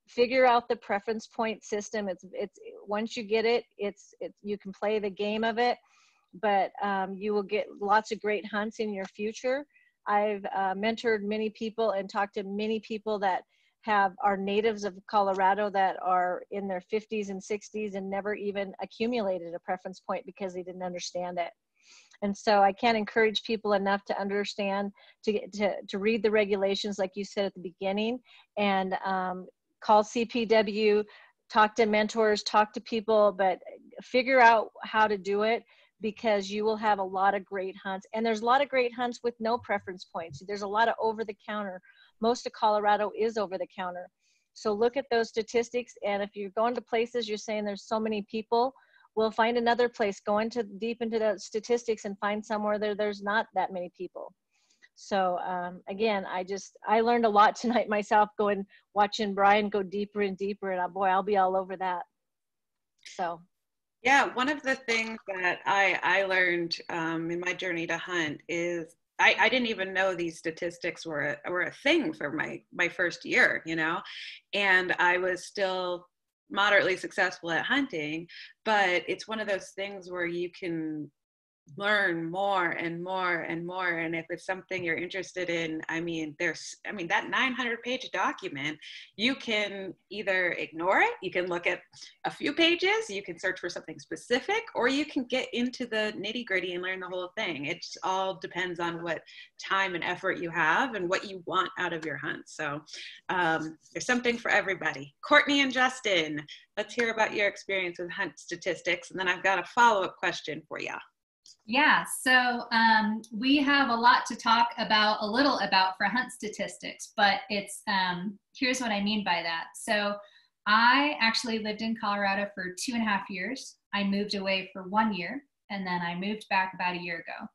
figure out the preference point system. It's once you get it, you can play the game of it, but you will get lots of great hunts in your future. I've mentored many people and talked to many people that are natives of Colorado that are in their 50s and 60s and never even accumulated a preference point because they didn't understand it. And so I can't encourage people enough to understand, to read the regulations, like you said at the beginning, and call CPW, talk to mentors, talk to people, but figure out how to do it, because you will have a lot of great hunts. And there's a lot of great hunts with no preference points. There's a lot of over the counter. Most of Colorado is over the counter. So look at those statistics. And if you're going to places, you're saying there's so many people, we'll find another place, go into deep into the statistics and find somewhere there's not that many people. So again, I learned a lot tonight myself, watching Brian go deeper and deeper, and boy, I'll be all over that. So. Yeah, one of the things that I learned in my journey to hunt is I didn't even know these statistics were a thing for my first year, you know, and I was still moderately successful at hunting, but it's one of those things where you can learn more and more and more. And if it's something you're interested in, I mean, that 900-page document, you can either ignore it, you can look at a few pages, you can search for something specific, or you can get into the nitty-gritty and learn the whole thing. It all depends on what time and effort you have and what you want out of your hunt. So there's something for everybody. Courtney and Justin, let's hear about your experience with hunt statistics, and then I've got a follow-up question for you. Yeah, so we have a lot to talk about, a little about for hunt statistics, but it's, here's what I mean by that. So I actually lived in Colorado for 2.5 years. I moved away for 1 year, and then I moved back about a year ago.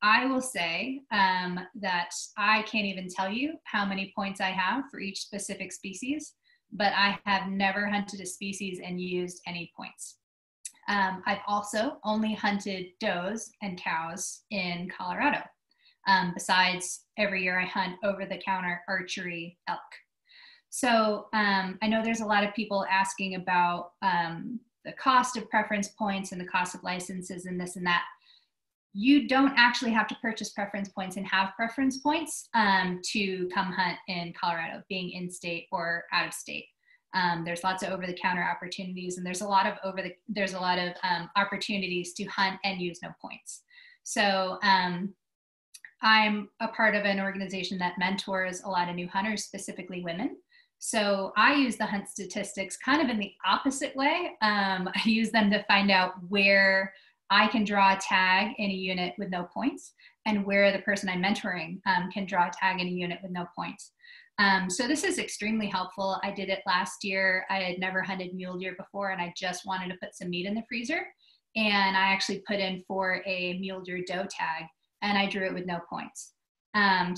I will say that I can't even tell you how many points I have for each specific species, but I have never hunted a species and used any points. I've also only hunted does and cows in Colorado. Besides, every year I hunt over-the-counter archery elk. So I know there's a lot of people asking about the cost of preference points and the cost of licenses and this and that. You don't actually have to purchase preference points and have preference points to come hunt in Colorado, being in-state or out of state. There's lots of over-the-counter opportunities, and there's a lot of opportunities to hunt and use no points. So I'm a part of an organization that mentors a lot of new hunters, specifically women. So I use the hunt statistics kind of in the opposite way. I use them to find out where I can draw a tag in a unit with no points, and where the person I'm mentoring can draw a tag in a unit with no points. So this is extremely helpful. I did it last year. I had never hunted mule deer before, and I just wanted to put some meat in the freezer. And I actually put in for a mule deer doe tag, and I drew it with no points.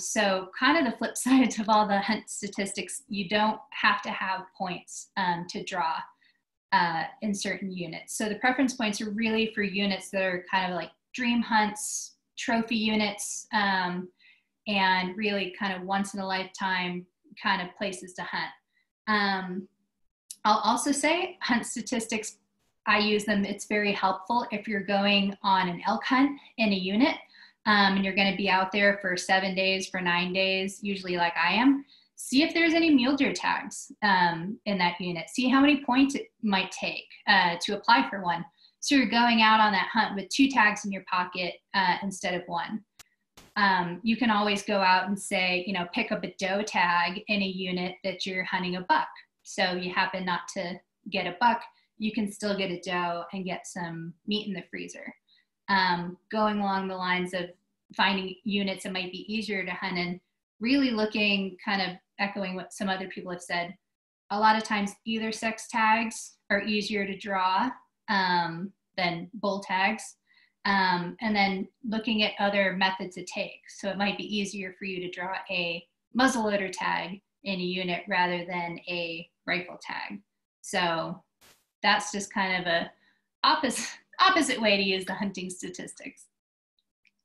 So kind of the flip side of all the hunt statistics, you don't have to have points to draw in certain units. So the preference points are really for units that are kind of like dream hunts, trophy units, and really kind of once in a lifetime kind of places to hunt. I'll also say hunt statistics, I use them. It's very helpful if you're going on an elk hunt in a unit and you're going to be out there for 7 days, for 9 days, usually like I am. See if there's any mule deer tags in that unit. See how many points it might take to apply for one. So you're going out on that hunt with 2 tags in your pocket instead of 1. You can always go out and say, you know, pick up a doe tag in a unit that you're hunting a buck. So you happen not to get a buck, you can still get a doe and get some meat in the freezer. Going along the lines of finding units that might be easier to hunt in, really looking, kind of echoing what some other people have said, a lot of times either sex tags are easier to draw than bull tags. And then looking at other methods to take. So it might be easier for you to draw a muzzleloader tag in a unit rather than a rifle tag. So that's just kind of a opposite way to use the hunting statistics.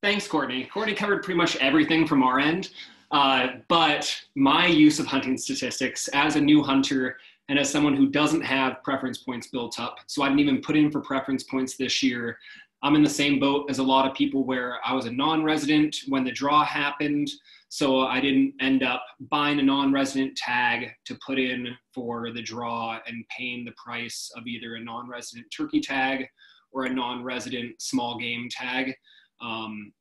Thanks, Courtney. Courtney covered pretty much everything from our end. But my use of hunting statistics as a new hunter and as someone who doesn't have preference points built up, so I didn't even put in for preference points this year. I'm in the same boat as a lot of people where I was a non-resident when the draw happened, so I didn't end up buying a non-resident tag to put in for the draw and paying the price of either a non-resident turkey tag or a non-resident small game tag.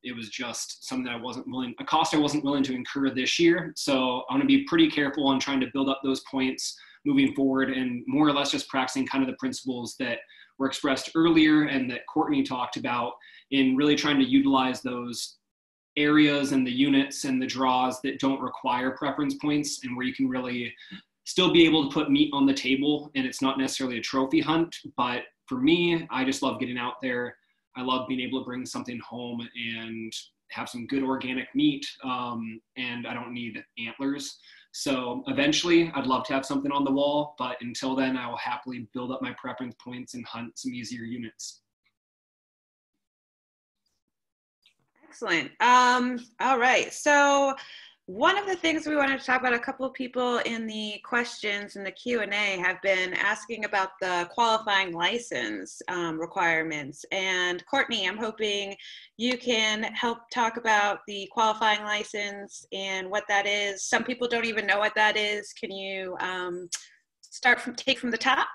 It was just something that a cost I wasn't willing to incur this year. So I'm gonna be pretty careful on trying to build up those points moving forward, and more or less just practicing kind of the principles that were expressed earlier and that Courtney talked about, in really trying to utilize those areas and the units and the draws that don't require preference points, and where you can really still be able to put meat on the table, and it's not necessarily a trophy hunt. But for me, I just love getting out there. I love being able to bring something home and have some good organic meat, and I don't need antlers. So eventually I'd love to have something on the wall, but until then I will happily build up my preference points and hunt some easier units. Excellent. All right. So one of the things we wanted to talk about, a couple of people in the questions in the Q&A have been asking about the qualifying license requirements. And Courtney, I'm hoping you can help talk about the qualifying license and what that is. Some people don't even know what that is. Can you take from the top?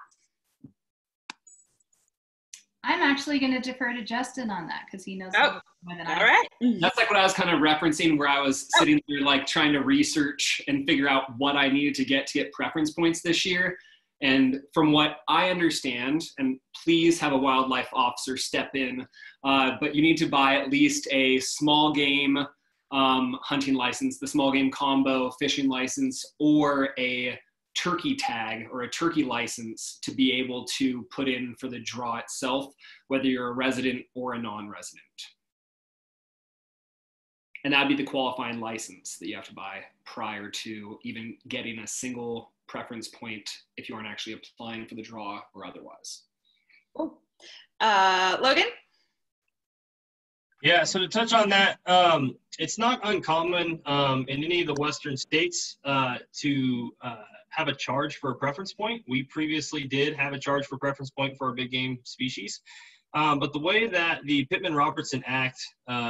I'm actually going to defer to Justin on that because he knows more than I do. All right. That's like what I was kind of referencing, where I was sitting there like trying to research and figure out what I needed to get preference points this year. And from what I understand, and please have a wildlife officer step in, but you need to buy at least a small game hunting license, the small game combo fishing license, or a turkey tag or a turkey license to be able to put in for the draw itself, whether you're a resident or a non-resident. And that'd be the qualifying license that you have to buy prior to even getting a single preference point if you aren't actually applying for the draw or otherwise. Cool. Logan? Yeah, so to touch on that, it's not uncommon in any of the Western states to have a charge for a preference point. We previously did have a charge for preference point for our big game species. But the way that the Pittman-Robertson Act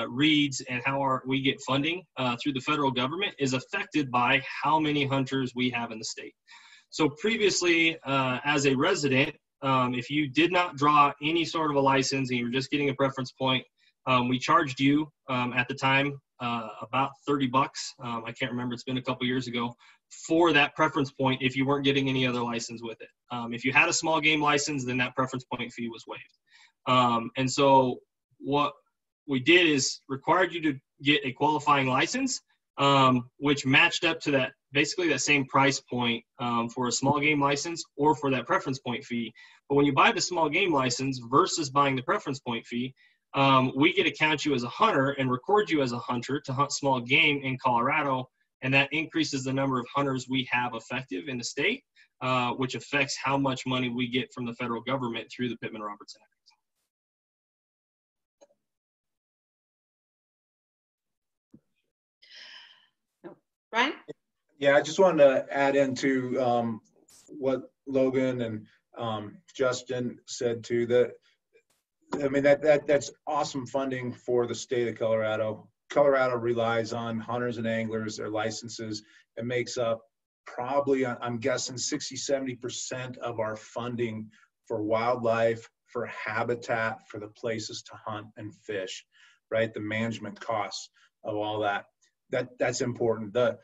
reads and how we get funding through the federal government is affected by how many hunters we have in the state. So previously, as a resident, if you did not draw any sort of a license and you were just getting a preference point, we charged you at the time about $30. I can't remember, it's been a couple years ago, for that preference point if you weren't getting any other license with it. If you had a small game license, then that preference point fee was waived. And so what we did is required you to get a qualifying license, which matched up to that, basically that same price point for a small game license or for that preference point fee. But when you buy the small game license versus buying the preference point fee, we get to count you as a hunter and record you as a hunter to hunt small game in Colorado, and that increases the number of hunters we have effective in the state, which affects how much money we get from the federal government through the Pittman-Robertson Act. Brian? Yeah, I just wanted to add into what Logan and Justin said too, that I mean, that's awesome funding for the state of Colorado. Colorado relies on hunters and anglers, their licenses. It makes up probably, I'm guessing 60–70% of our funding for wildlife, for habitat, for the places to hunt and fish, right? The management costs of all that. That's important. The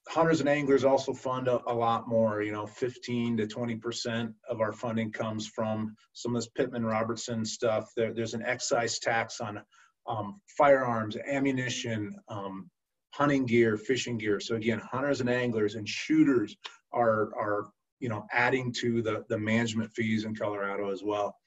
hunters and anglers also fund a lot more, 15 to 20% of our funding comes from some of this Pittman-Robertson stuff. There's an excise tax on firearms, ammunition, hunting gear, fishing gear. So again, hunters and anglers and shooters are adding to the management fees in Colorado as well.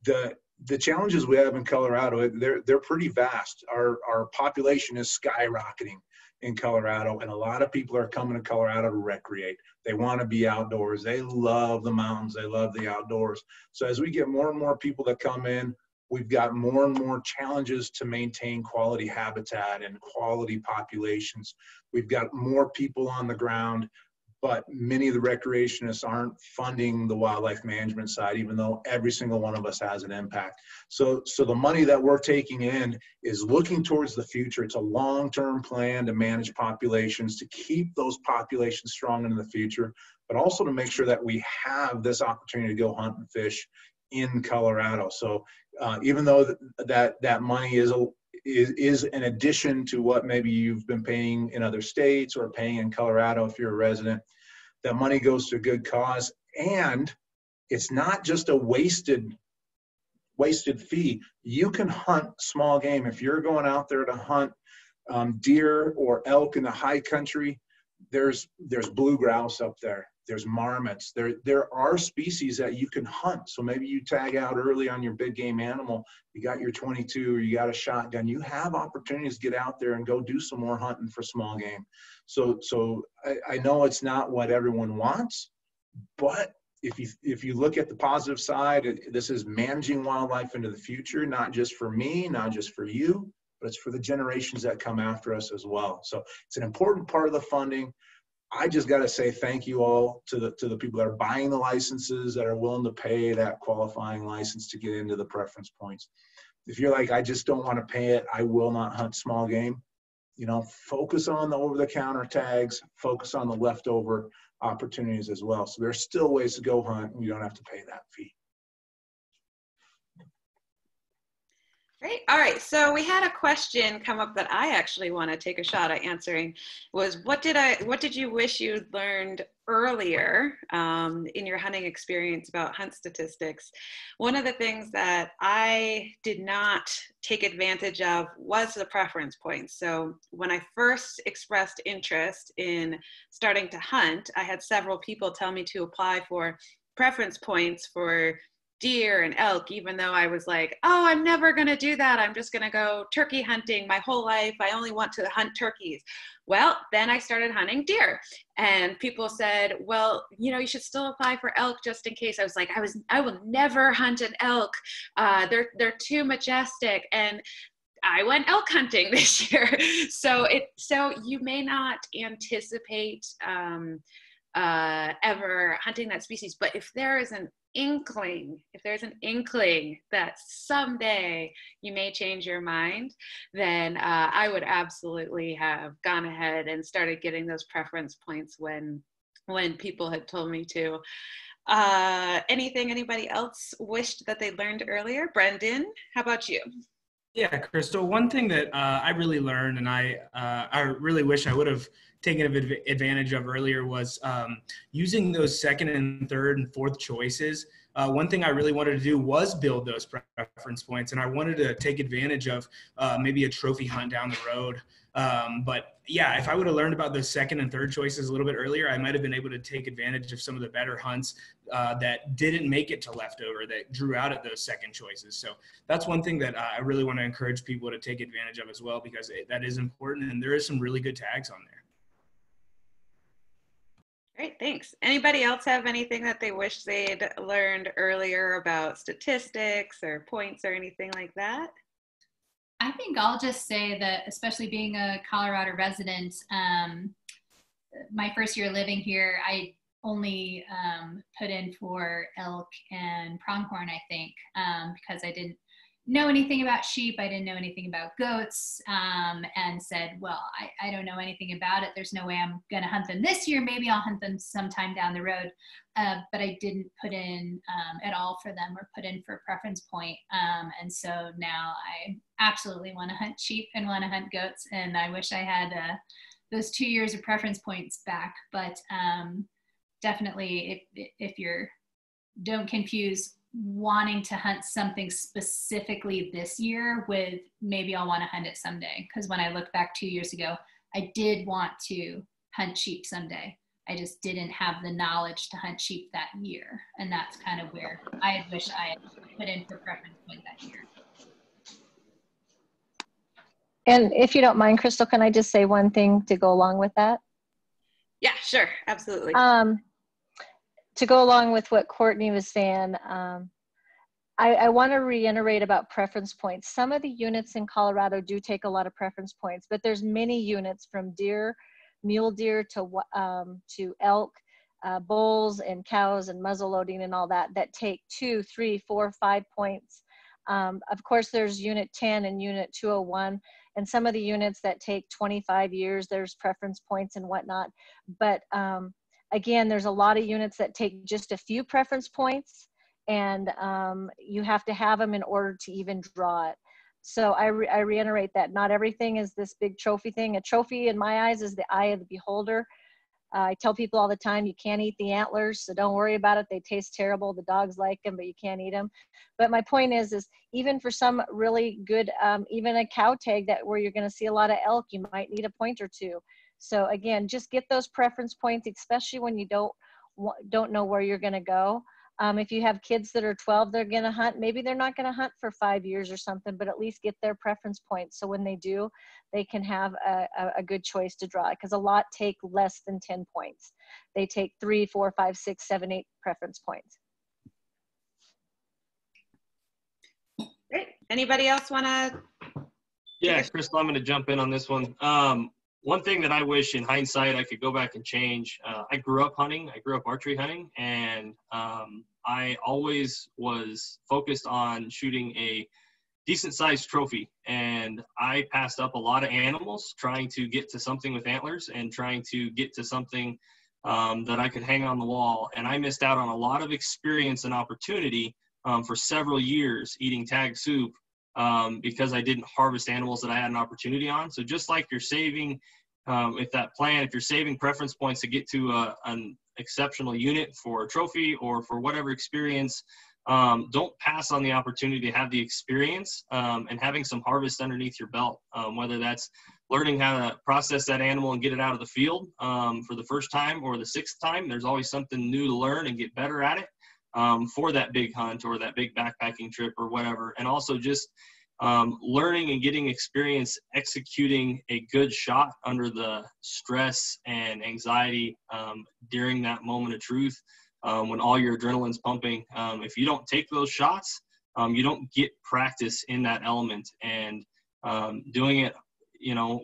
The challenges we have in Colorado, they're pretty vast. Our population is skyrocketing in Colorado, and a lot of people are coming to Colorado to recreate. They want to be outdoors. They love the mountains. They love the outdoors. So as we get more and more people that come in, we've got more and more challenges to maintain quality habitat and quality populations. We've got more people on the ground, but many of the recreationists aren't funding the wildlife management side, even though every single one of us has an impact. So the money that we're taking in is looking towards the future. It's a long-term plan to manage populations, to keep those populations strong in the future, but also to make sure that we have this opportunity to go hunt and fish in Colorado. So even though that money is an addition to what maybe you've been paying in other states or paying in Colorado if you're a resident, that money goes to a good cause. And it's not just a wasted fee. You can hunt small game. If you're going out there to hunt deer or elk in the high country, there's blue grouse up there. There's marmots. There are species that you can hunt. So maybe you tag out early on your big game animal. You got your 22 or you got a shotgun. You have opportunities to get out there and go do some more hunting for small game. So I know it's not what everyone wants, but if you look at the positive side, this is managing wildlife into the future, not just for me, not just for you, but it's for the generations that come after us as well. So it's an important part of the funding. I just got to say thank you all to the people that are buying the licenses, that are willing to pay that qualifying license to get into the preference points. If you're like, I just don't want to pay it, I will not hunt small game, focus on the over-the-counter tags, focus on the leftover opportunities as well. So there's still ways to go hunt, and you don't have to pay that fee. Great. All right. So we had a question come up that I actually want to take a shot at answering. Was what did you wish you'd learned earlier in your hunting experience about hunt statistics? One of the things that I did not take advantage of was the preference points. So when I first expressed interest in starting to hunt, I had several people tell me to apply for preference points for deer and elk, even though I was like, oh, I'm never going to do that. I'm just going to go turkey hunting my whole life. I only want to hunt turkeys. Well, then I started hunting deer, and people said, well, you should still apply for elk just in case. I was like, I will never hunt an elk. They're too majestic. And I went elk hunting this year. So you may not anticipate ever hunting that species, but if there's an inkling that someday you may change your mind, then I would absolutely have gone ahead and started getting those preference points when people had told me to. Anything anybody else wished that they learned earlier? Brendan, how about you? Yeah, Crystal, one thing that I really learned, and I really wish I would have taken advantage of earlier, was using those second and third and fourth choices. One thing I really wanted to do was build those preference points, and I wanted to take advantage of maybe a trophy hunt down the road. But yeah, if I would have learned about those second and third choices a little bit earlier, I might have been able to take advantage of some of the better hunts that didn't make it to leftover, that drew out at those second choices. So that's one thing that I really want to encourage people to take advantage of as well, because that is important, and there is some really good tags on there. Great, thanks. Anybody else have anything that they wish they'd learned earlier about statistics or points or anything like that? I think I'll just say that, especially being a Colorado resident, my first year living here, I only put in for elk and pronghorn, I think, because I didn't know anything about sheep. I didn't know anything about goats, and said, well, I don't know anything about it. There's no way I'm going to hunt them this year. Maybe I'll hunt them sometime down the road. But I didn't put in at all for them, or put in for a preference point. And so now I absolutely want to hunt sheep and want to hunt goats. And I wish I had those 2 years of preference points back. But definitely, if don't confuse wanting to hunt something specifically this year with maybe I'll want to hunt it someday. Because when I look back 2 years ago, I did want to hunt sheep someday. I just didn't have the knowledge to hunt sheep that year. And that's kind of where I wish I had put in for preference point that year. And if you don't mind, Crystal, can I just say one thing to go along with that? Yeah, sure. Absolutely. To go along with what Courtney was saying, I want to reiterate about preference points. Some of the units in Colorado do take a lot of preference points, but there's many units from deer, mule deer to elk, bulls and cows and muzzle loading and all that take 2, 3, 4, 5 points. Of course, there's unit 10 and unit 201, and some of the units that take 25 years, there's preference points and whatnot. But again, there's a lot of units that take just a few preference points, and you have to have them in order to even draw it. So I reiterate that not everything is this big trophy thing. A trophy in my eyes is the eye of the beholder. I tell people all the time, you can't eat the antlers, so don't worry about it. They taste terrible. The dogs like them, but you can't eat them. But my point is even for some really good, even a cow tag where you're going to see a lot of elk, you might need a point or two. So again, just get those preference points, especially when you don't know where you're going to go. If you have kids that are 12, they're going to hunt. Maybe they're not going to hunt for 5 years or something, but at least get their preference points. So when they do, they can have a good choice to draw, because a lot take less than 10 points. They take 3, 4, 5, 6, 7, 8 preference points. Great. Anybody else want to? Yeah, Crystal, I'm going to jump in on this one. One thing that I wish in hindsight I could go back and change, I grew up hunting. I grew up archery hunting, and I always was focused on shooting a decent-sized trophy. And I passed up a lot of animals trying to get to something with antlers and trying to get to something that I could hang on the wall. And I missed out on a lot of experience and opportunity for several years eating tag soup because I didn't harvest animals that I had an opportunity on. So just like you're saving, if you're saving preference points to get to an exceptional unit for a trophy or for whatever experience, don't pass on the opportunity to have the experience and having some harvest underneath your belt, whether that's learning how to process that animal and get it out of the field for the first time or the 6th time. There's always something new to learn and get better at it. For that big hunt or that big backpacking trip or whatever. And also just learning and getting experience executing a good shot under the stress and anxiety during that moment of truth when all your adrenaline's pumping. If you don't take those shots, you don't get practice in that element. And doing it,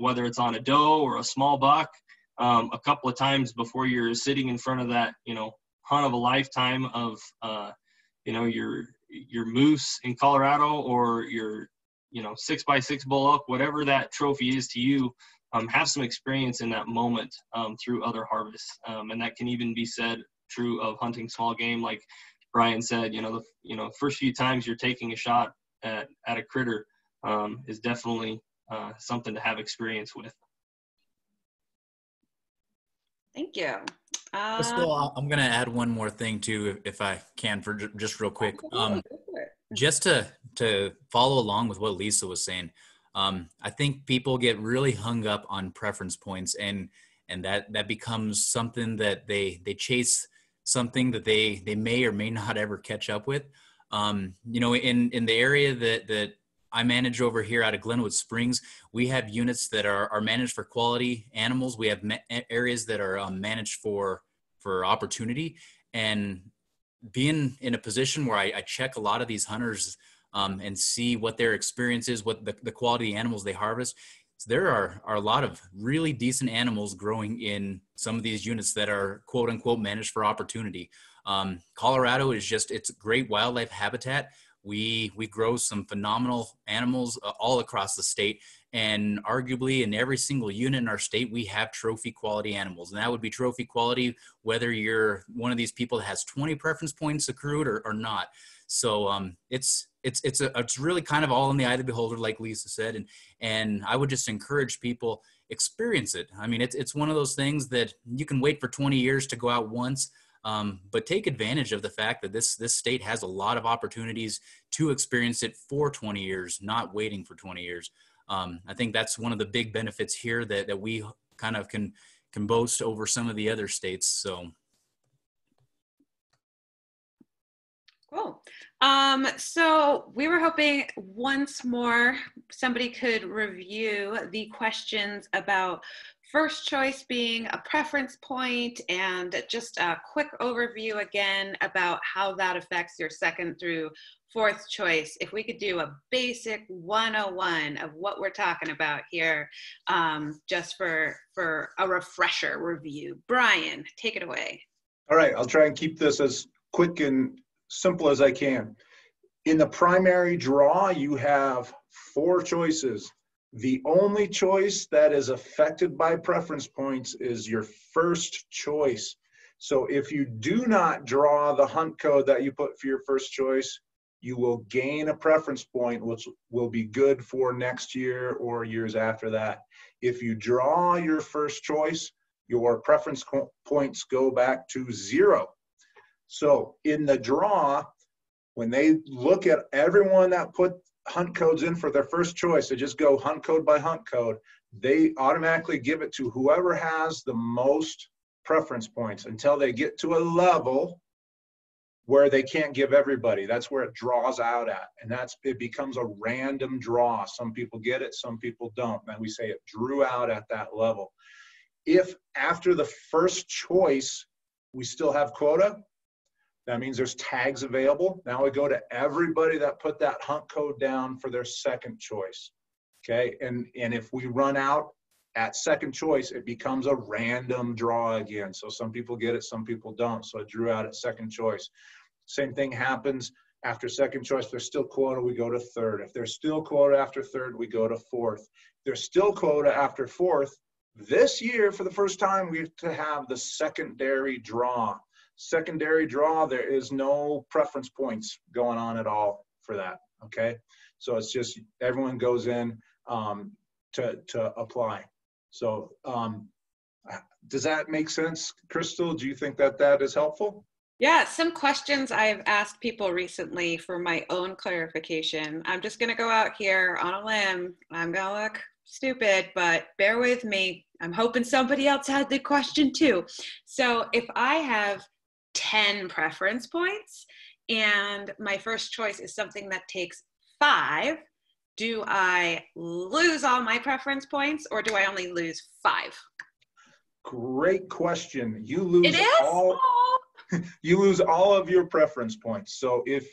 whether it's on a doe or a small buck, a couple of times before you're sitting in front of that, hunt of a lifetime of your moose in Colorado or your 6x6 bull elk, whatever that trophy is to you, have some experience in that moment through other harvests, and that can even be said true of hunting small game. Like Brian said, the first few times you're taking a shot at a critter is definitely something to have experience with. Thank you. Crystal, I'm going to add one more thing too, if I can, for just real quick. Just to follow along with what Lisa was saying, I think people get really hung up on preference points, and that becomes something that they chase, something that they may or may not ever catch up with. In the area that I manage over here out of Glenwood Springs, we have units that are managed for quality animals. We have areas that are managed for opportunity. And being in a position where I check a lot of these hunters and see what their experience is, what the quality of the animals they harvest, so there are a lot of really decent animals growing in some of these units that are quote unquote managed for opportunity. Colorado is it's a great wildlife habitat. We grow some phenomenal animals all across the state, and arguably in every single unit in our state, we have trophy quality animals. And that would be trophy quality whether you're one of these people that has 20 preference points accrued or not. So it's really kind of all in the eye of the beholder, like Lisa said, and I would just encourage people, experience it. I mean, it's one of those things that you can wait for 20 years to go out once. But take advantage of the fact that this state has a lot of opportunities to experience it for 20 years, not waiting for 20 years. I think that's one of the big benefits here that we kind of can boast over some of the other states. So. Cool. So we were hoping once more somebody could review the questions about first choice being a preference point, and just a quick overview again about how that affects your 2nd through 4th choice. If we could do a basic 101 of what we're talking about here, just for a refresher review. Brian, take it away. All right, I'll try and keep this as quick and simple as I can. In the primary draw, you have 4 choices. The only choice that is affected by preference points is your first choice. So if you do not draw the hunt code that you put for your first choice, you will gain a preference point, which will be good for next year or years after that. If you draw your first choice, your preference points go back to 0. So in the draw, when they look at everyone that put hunt codes in for their first choice, they just go hunt code by hunt code, they automatically give it to whoever has the most preference points until they get to a level where they can't give everybody. That's where it draws out at, and it becomes a random draw. Some people get it, some people don't, and we say it drew out at that level. If after the first choice we still have quota, that means there's tags available. Now we go to everybody that put that hunt code down for their second choice. Okay, and if we run out at second choice, it becomes a random draw again. So some people get it, some people don't. So it drew out at second choice. Same thing happens after second choice. If there's still quota, we go to third. If there's still quota after third, we go to fourth. If there's still quota after fourth, this year, for the first time, we have to have the secondary draw. Secondary draw, there is no preference points going on at all for that, okay? So it's just everyone goes in to apply. So does that make sense, Crystal? Do you think that that is helpful? Yeah, some questions I've asked people recently for my own clarification. I'm just gonna go out here on a limb. I'm gonna look stupid, but bear with me. I'm hoping somebody else had the question too. So if I have 10 preference points and my first choice is something that takes 5, do I lose all my preference points or do I only lose 5? Great question. You lose you lose all of your preference points. So if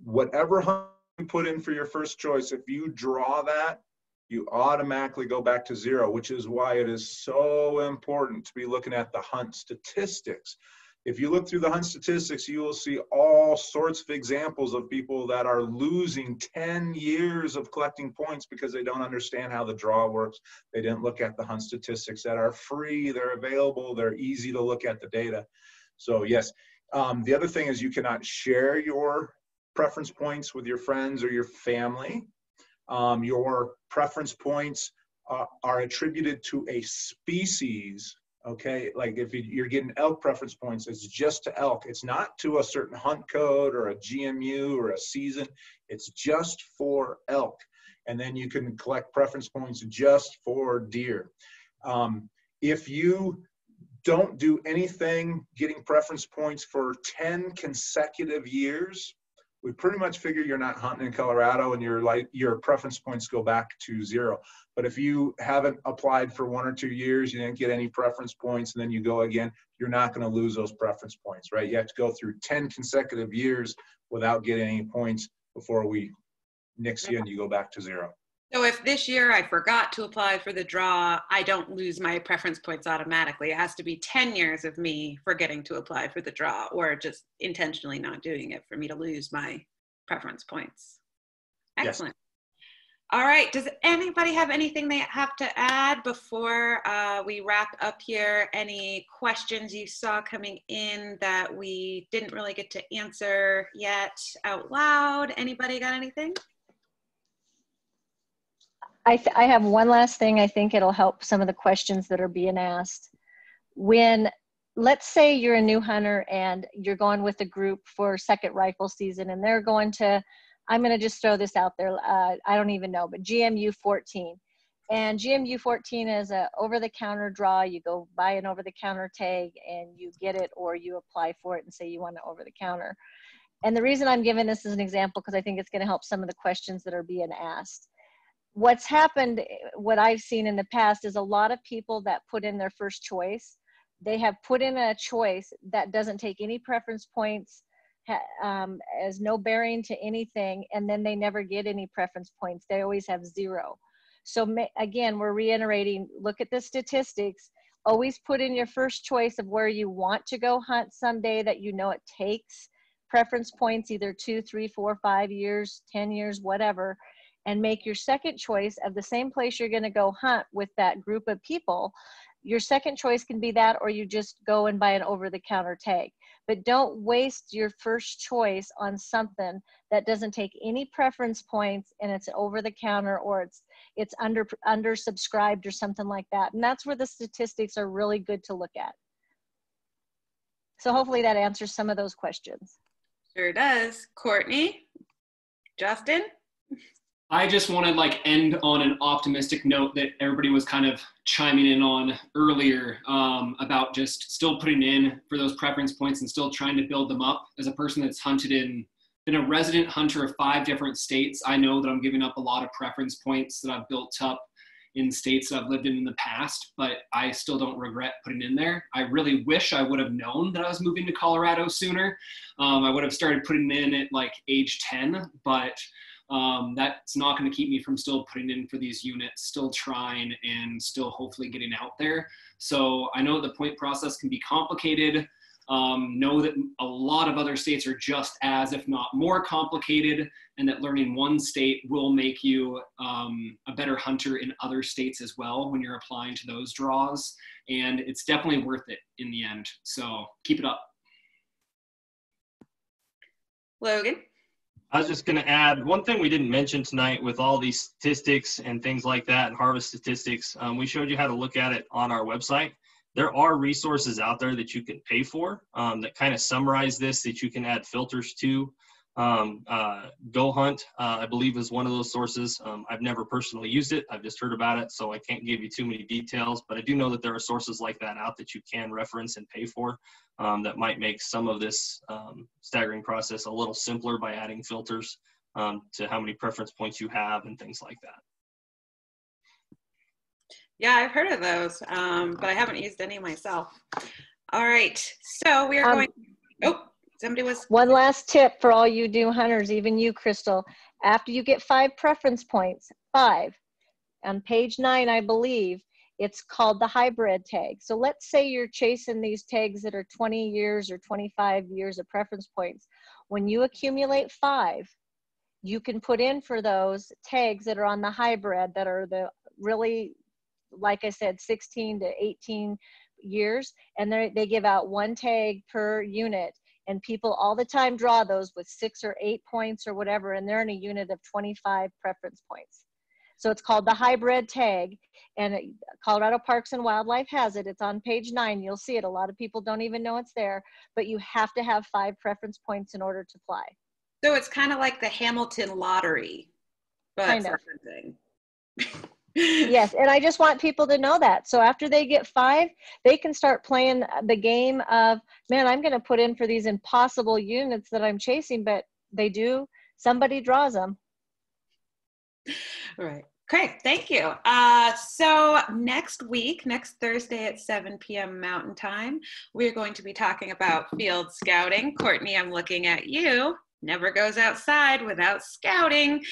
whatever hunt you put in for your first choice, if you draw that, you automatically go back to 0, which is why it is so important to be looking at the hunt statistics. If you look through the hunt statistics, you will see all sorts of examples of people that are losing 10 years of collecting points because they don't understand how the draw works. They didn't look at the hunt statistics that are free, they're available, they're easy to look at the data. So yes, the other thing is you cannot share your preference points with your friends or your family. Your preference points are attributed to a species. Okay, like if you're getting elk preference points, it's just to elk. It's not to a certain hunt code or a GMU or a season. It's just for elk. And then you can collect preference points just for deer. If you don't do anything getting preference points for 10 consecutive years, we pretty much figure you're not hunting in Colorado and your preference points go back to 0. But if you haven't applied for 1 or 2 years, you didn't get any preference points, and then you go again, you're not going to lose those preference points, right? You have to go through 10 consecutive years without getting any points before we nix you and you go back to 0. So if this year I forgot to apply for the draw, I don't lose my preference points automatically. It has to be 10 years of me forgetting to apply for the draw or just intentionally not doing it for me to lose my preference points. Excellent. Yes. All right, does anybody have anything they have to add before we wrap up here? Any questions you saw coming in that we didn't really get to answer yet out loud? Anybody got anything? I have one last thing. I think it'll help some of the questions that are being asked. When, let's say you're a new hunter and you're going with a group for second rifle season and they're going to, I'm going to just throw this out there. I don't even know, but GMU 14. And GMU 14 is a over-the-counter draw. You go buy an over-the-counter tag and you get it, or you apply for it and say you want it over-the-counter. And the reason I'm giving this as an example, because I think it's going to help some of the questions that are being asked. What's happened, what I've seen in the past, is a lot of people that put in their first choice, they have put in a choice that doesn't take any preference points, has no bearing to anything, and then they never get any preference points. They always have 0. So again, we're reiterating, look at the statistics, always put in your first choice of where you want to go hunt someday that you know it takes preference points, either 2, 3, 4, 5 years, 10 years, whatever, and make your second choice of the same place you're going to go hunt with that group of people. your second choice can be that, or you just go and buy an over-the-counter tag. But don't waste your first choice on something that doesn't take any preference points and it's over-the-counter, or it's under subscribed or something like that. And that's where the statistics are really good to look at. So hopefully that answers some of those questions. Sure does. Courtney, Justin? I just want to like end on an optimistic note that everybody was kind of chiming in on earlier, about just still putting in for those preference points and still trying to build them up. As a person that's been a resident hunter of 5 different states, I know that I'm giving up a lot of preference points that I've built up in states that I've lived in the past, but I still don't regret putting in there. I really wish I would have known that I was moving to Colorado sooner. I would have started putting in at like age 10, but that's not going to keep me from still putting in for these units, still trying and still hopefully getting out there. So I know the point process can be complicated. Know that a lot of other states are just as, if not more complicated, and that learning one state will make you a better hunter in other states as well when you're applying to those draws. And it's definitely worth it in the end. So keep it up. Logan? I was just going to add one thing we didn't mention tonight with all these statistics and things like that, and harvest statistics. We showed you how to look at it on our website. There are resources out there that you can pay for that kind of summarize this, that you can add filters to. Go Hunt, I believe, is one of those sources. I've never personally used it. I've just heard about it, so I can't give you too many details. But I do know that there are sources like that out that you can reference and pay for that might make some of this staggering process a little simpler by adding filters to how many preference points you have and things like that. Yeah, I've heard of those, but I haven't used any myself. All right, so we are going, oh, somebody was. One last tip for all you new hunters, even you, Crystal. After you get 5 preference points, 5, on page 9, I believe, it's called the hybrid tag. So let's say you're chasing these tags that are 20 years or 25 years of preference points. When you accumulate 5, you can put in for those tags that are on the hybrid, that are the really, like I said, 16 to 18 years, and they give out 1 tag per unit, and people all the time draw those with 6 or 8 points or whatever, and they're in a unit of 25 preference points. So it's called the hybrid tag, and Colorado Parks and Wildlife has it. It's on page 9. You'll see it. A lot of people don't even know it's there, but you have to have 5 preference points in order to apply. So it's kind of like the Hamilton lottery, but kind of. for hunting. Yes, and I just want people to know that. So after they get 5, they can start playing the game of, man, I'm going to put in for these impossible units that I'm chasing, but somebody draws them. All right. Okay, thank you. So next week, next Thursday at 7 p.m. Mountain Time, we're going to be talking about field scouting. Courtney, I'm looking at you. Never goes outside without scouting.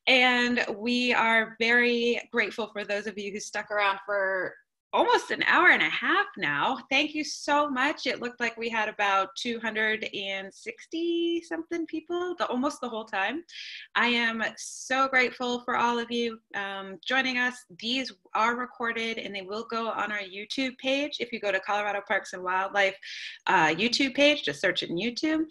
And we are very grateful for those of you who stuck around for almost an hour and a half now. Thank you so much. It looked like we had about 260 something people almost the whole time. I am so grateful for all of you joining us. These are recorded and they will go on our YouTube page. If you go to Colorado Parks and Wildlife YouTube page, just search it in YouTube.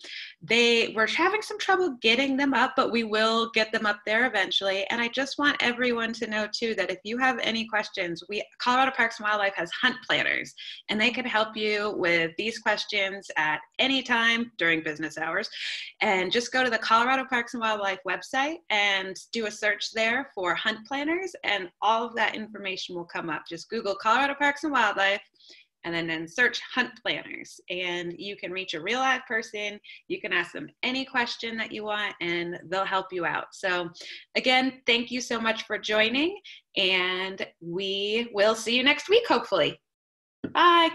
We're having some trouble getting them up, but we will get them up there eventually. And I just want everyone to know too that if you have any questions, Colorado Parks and Wildlife has hunt planners, and they can help you with these questions at any time during business hours. And just go to the Colorado Parks and Wildlife website and do a search there for hunt planners, and all of that information will come up. Just Google Colorado Parks and Wildlife and then search hunt planners, and you can reach a real live person. You can ask them any question that you want and they'll help you out. So again, thank you so much for joining, and we will see you next week, hopefully. Bye.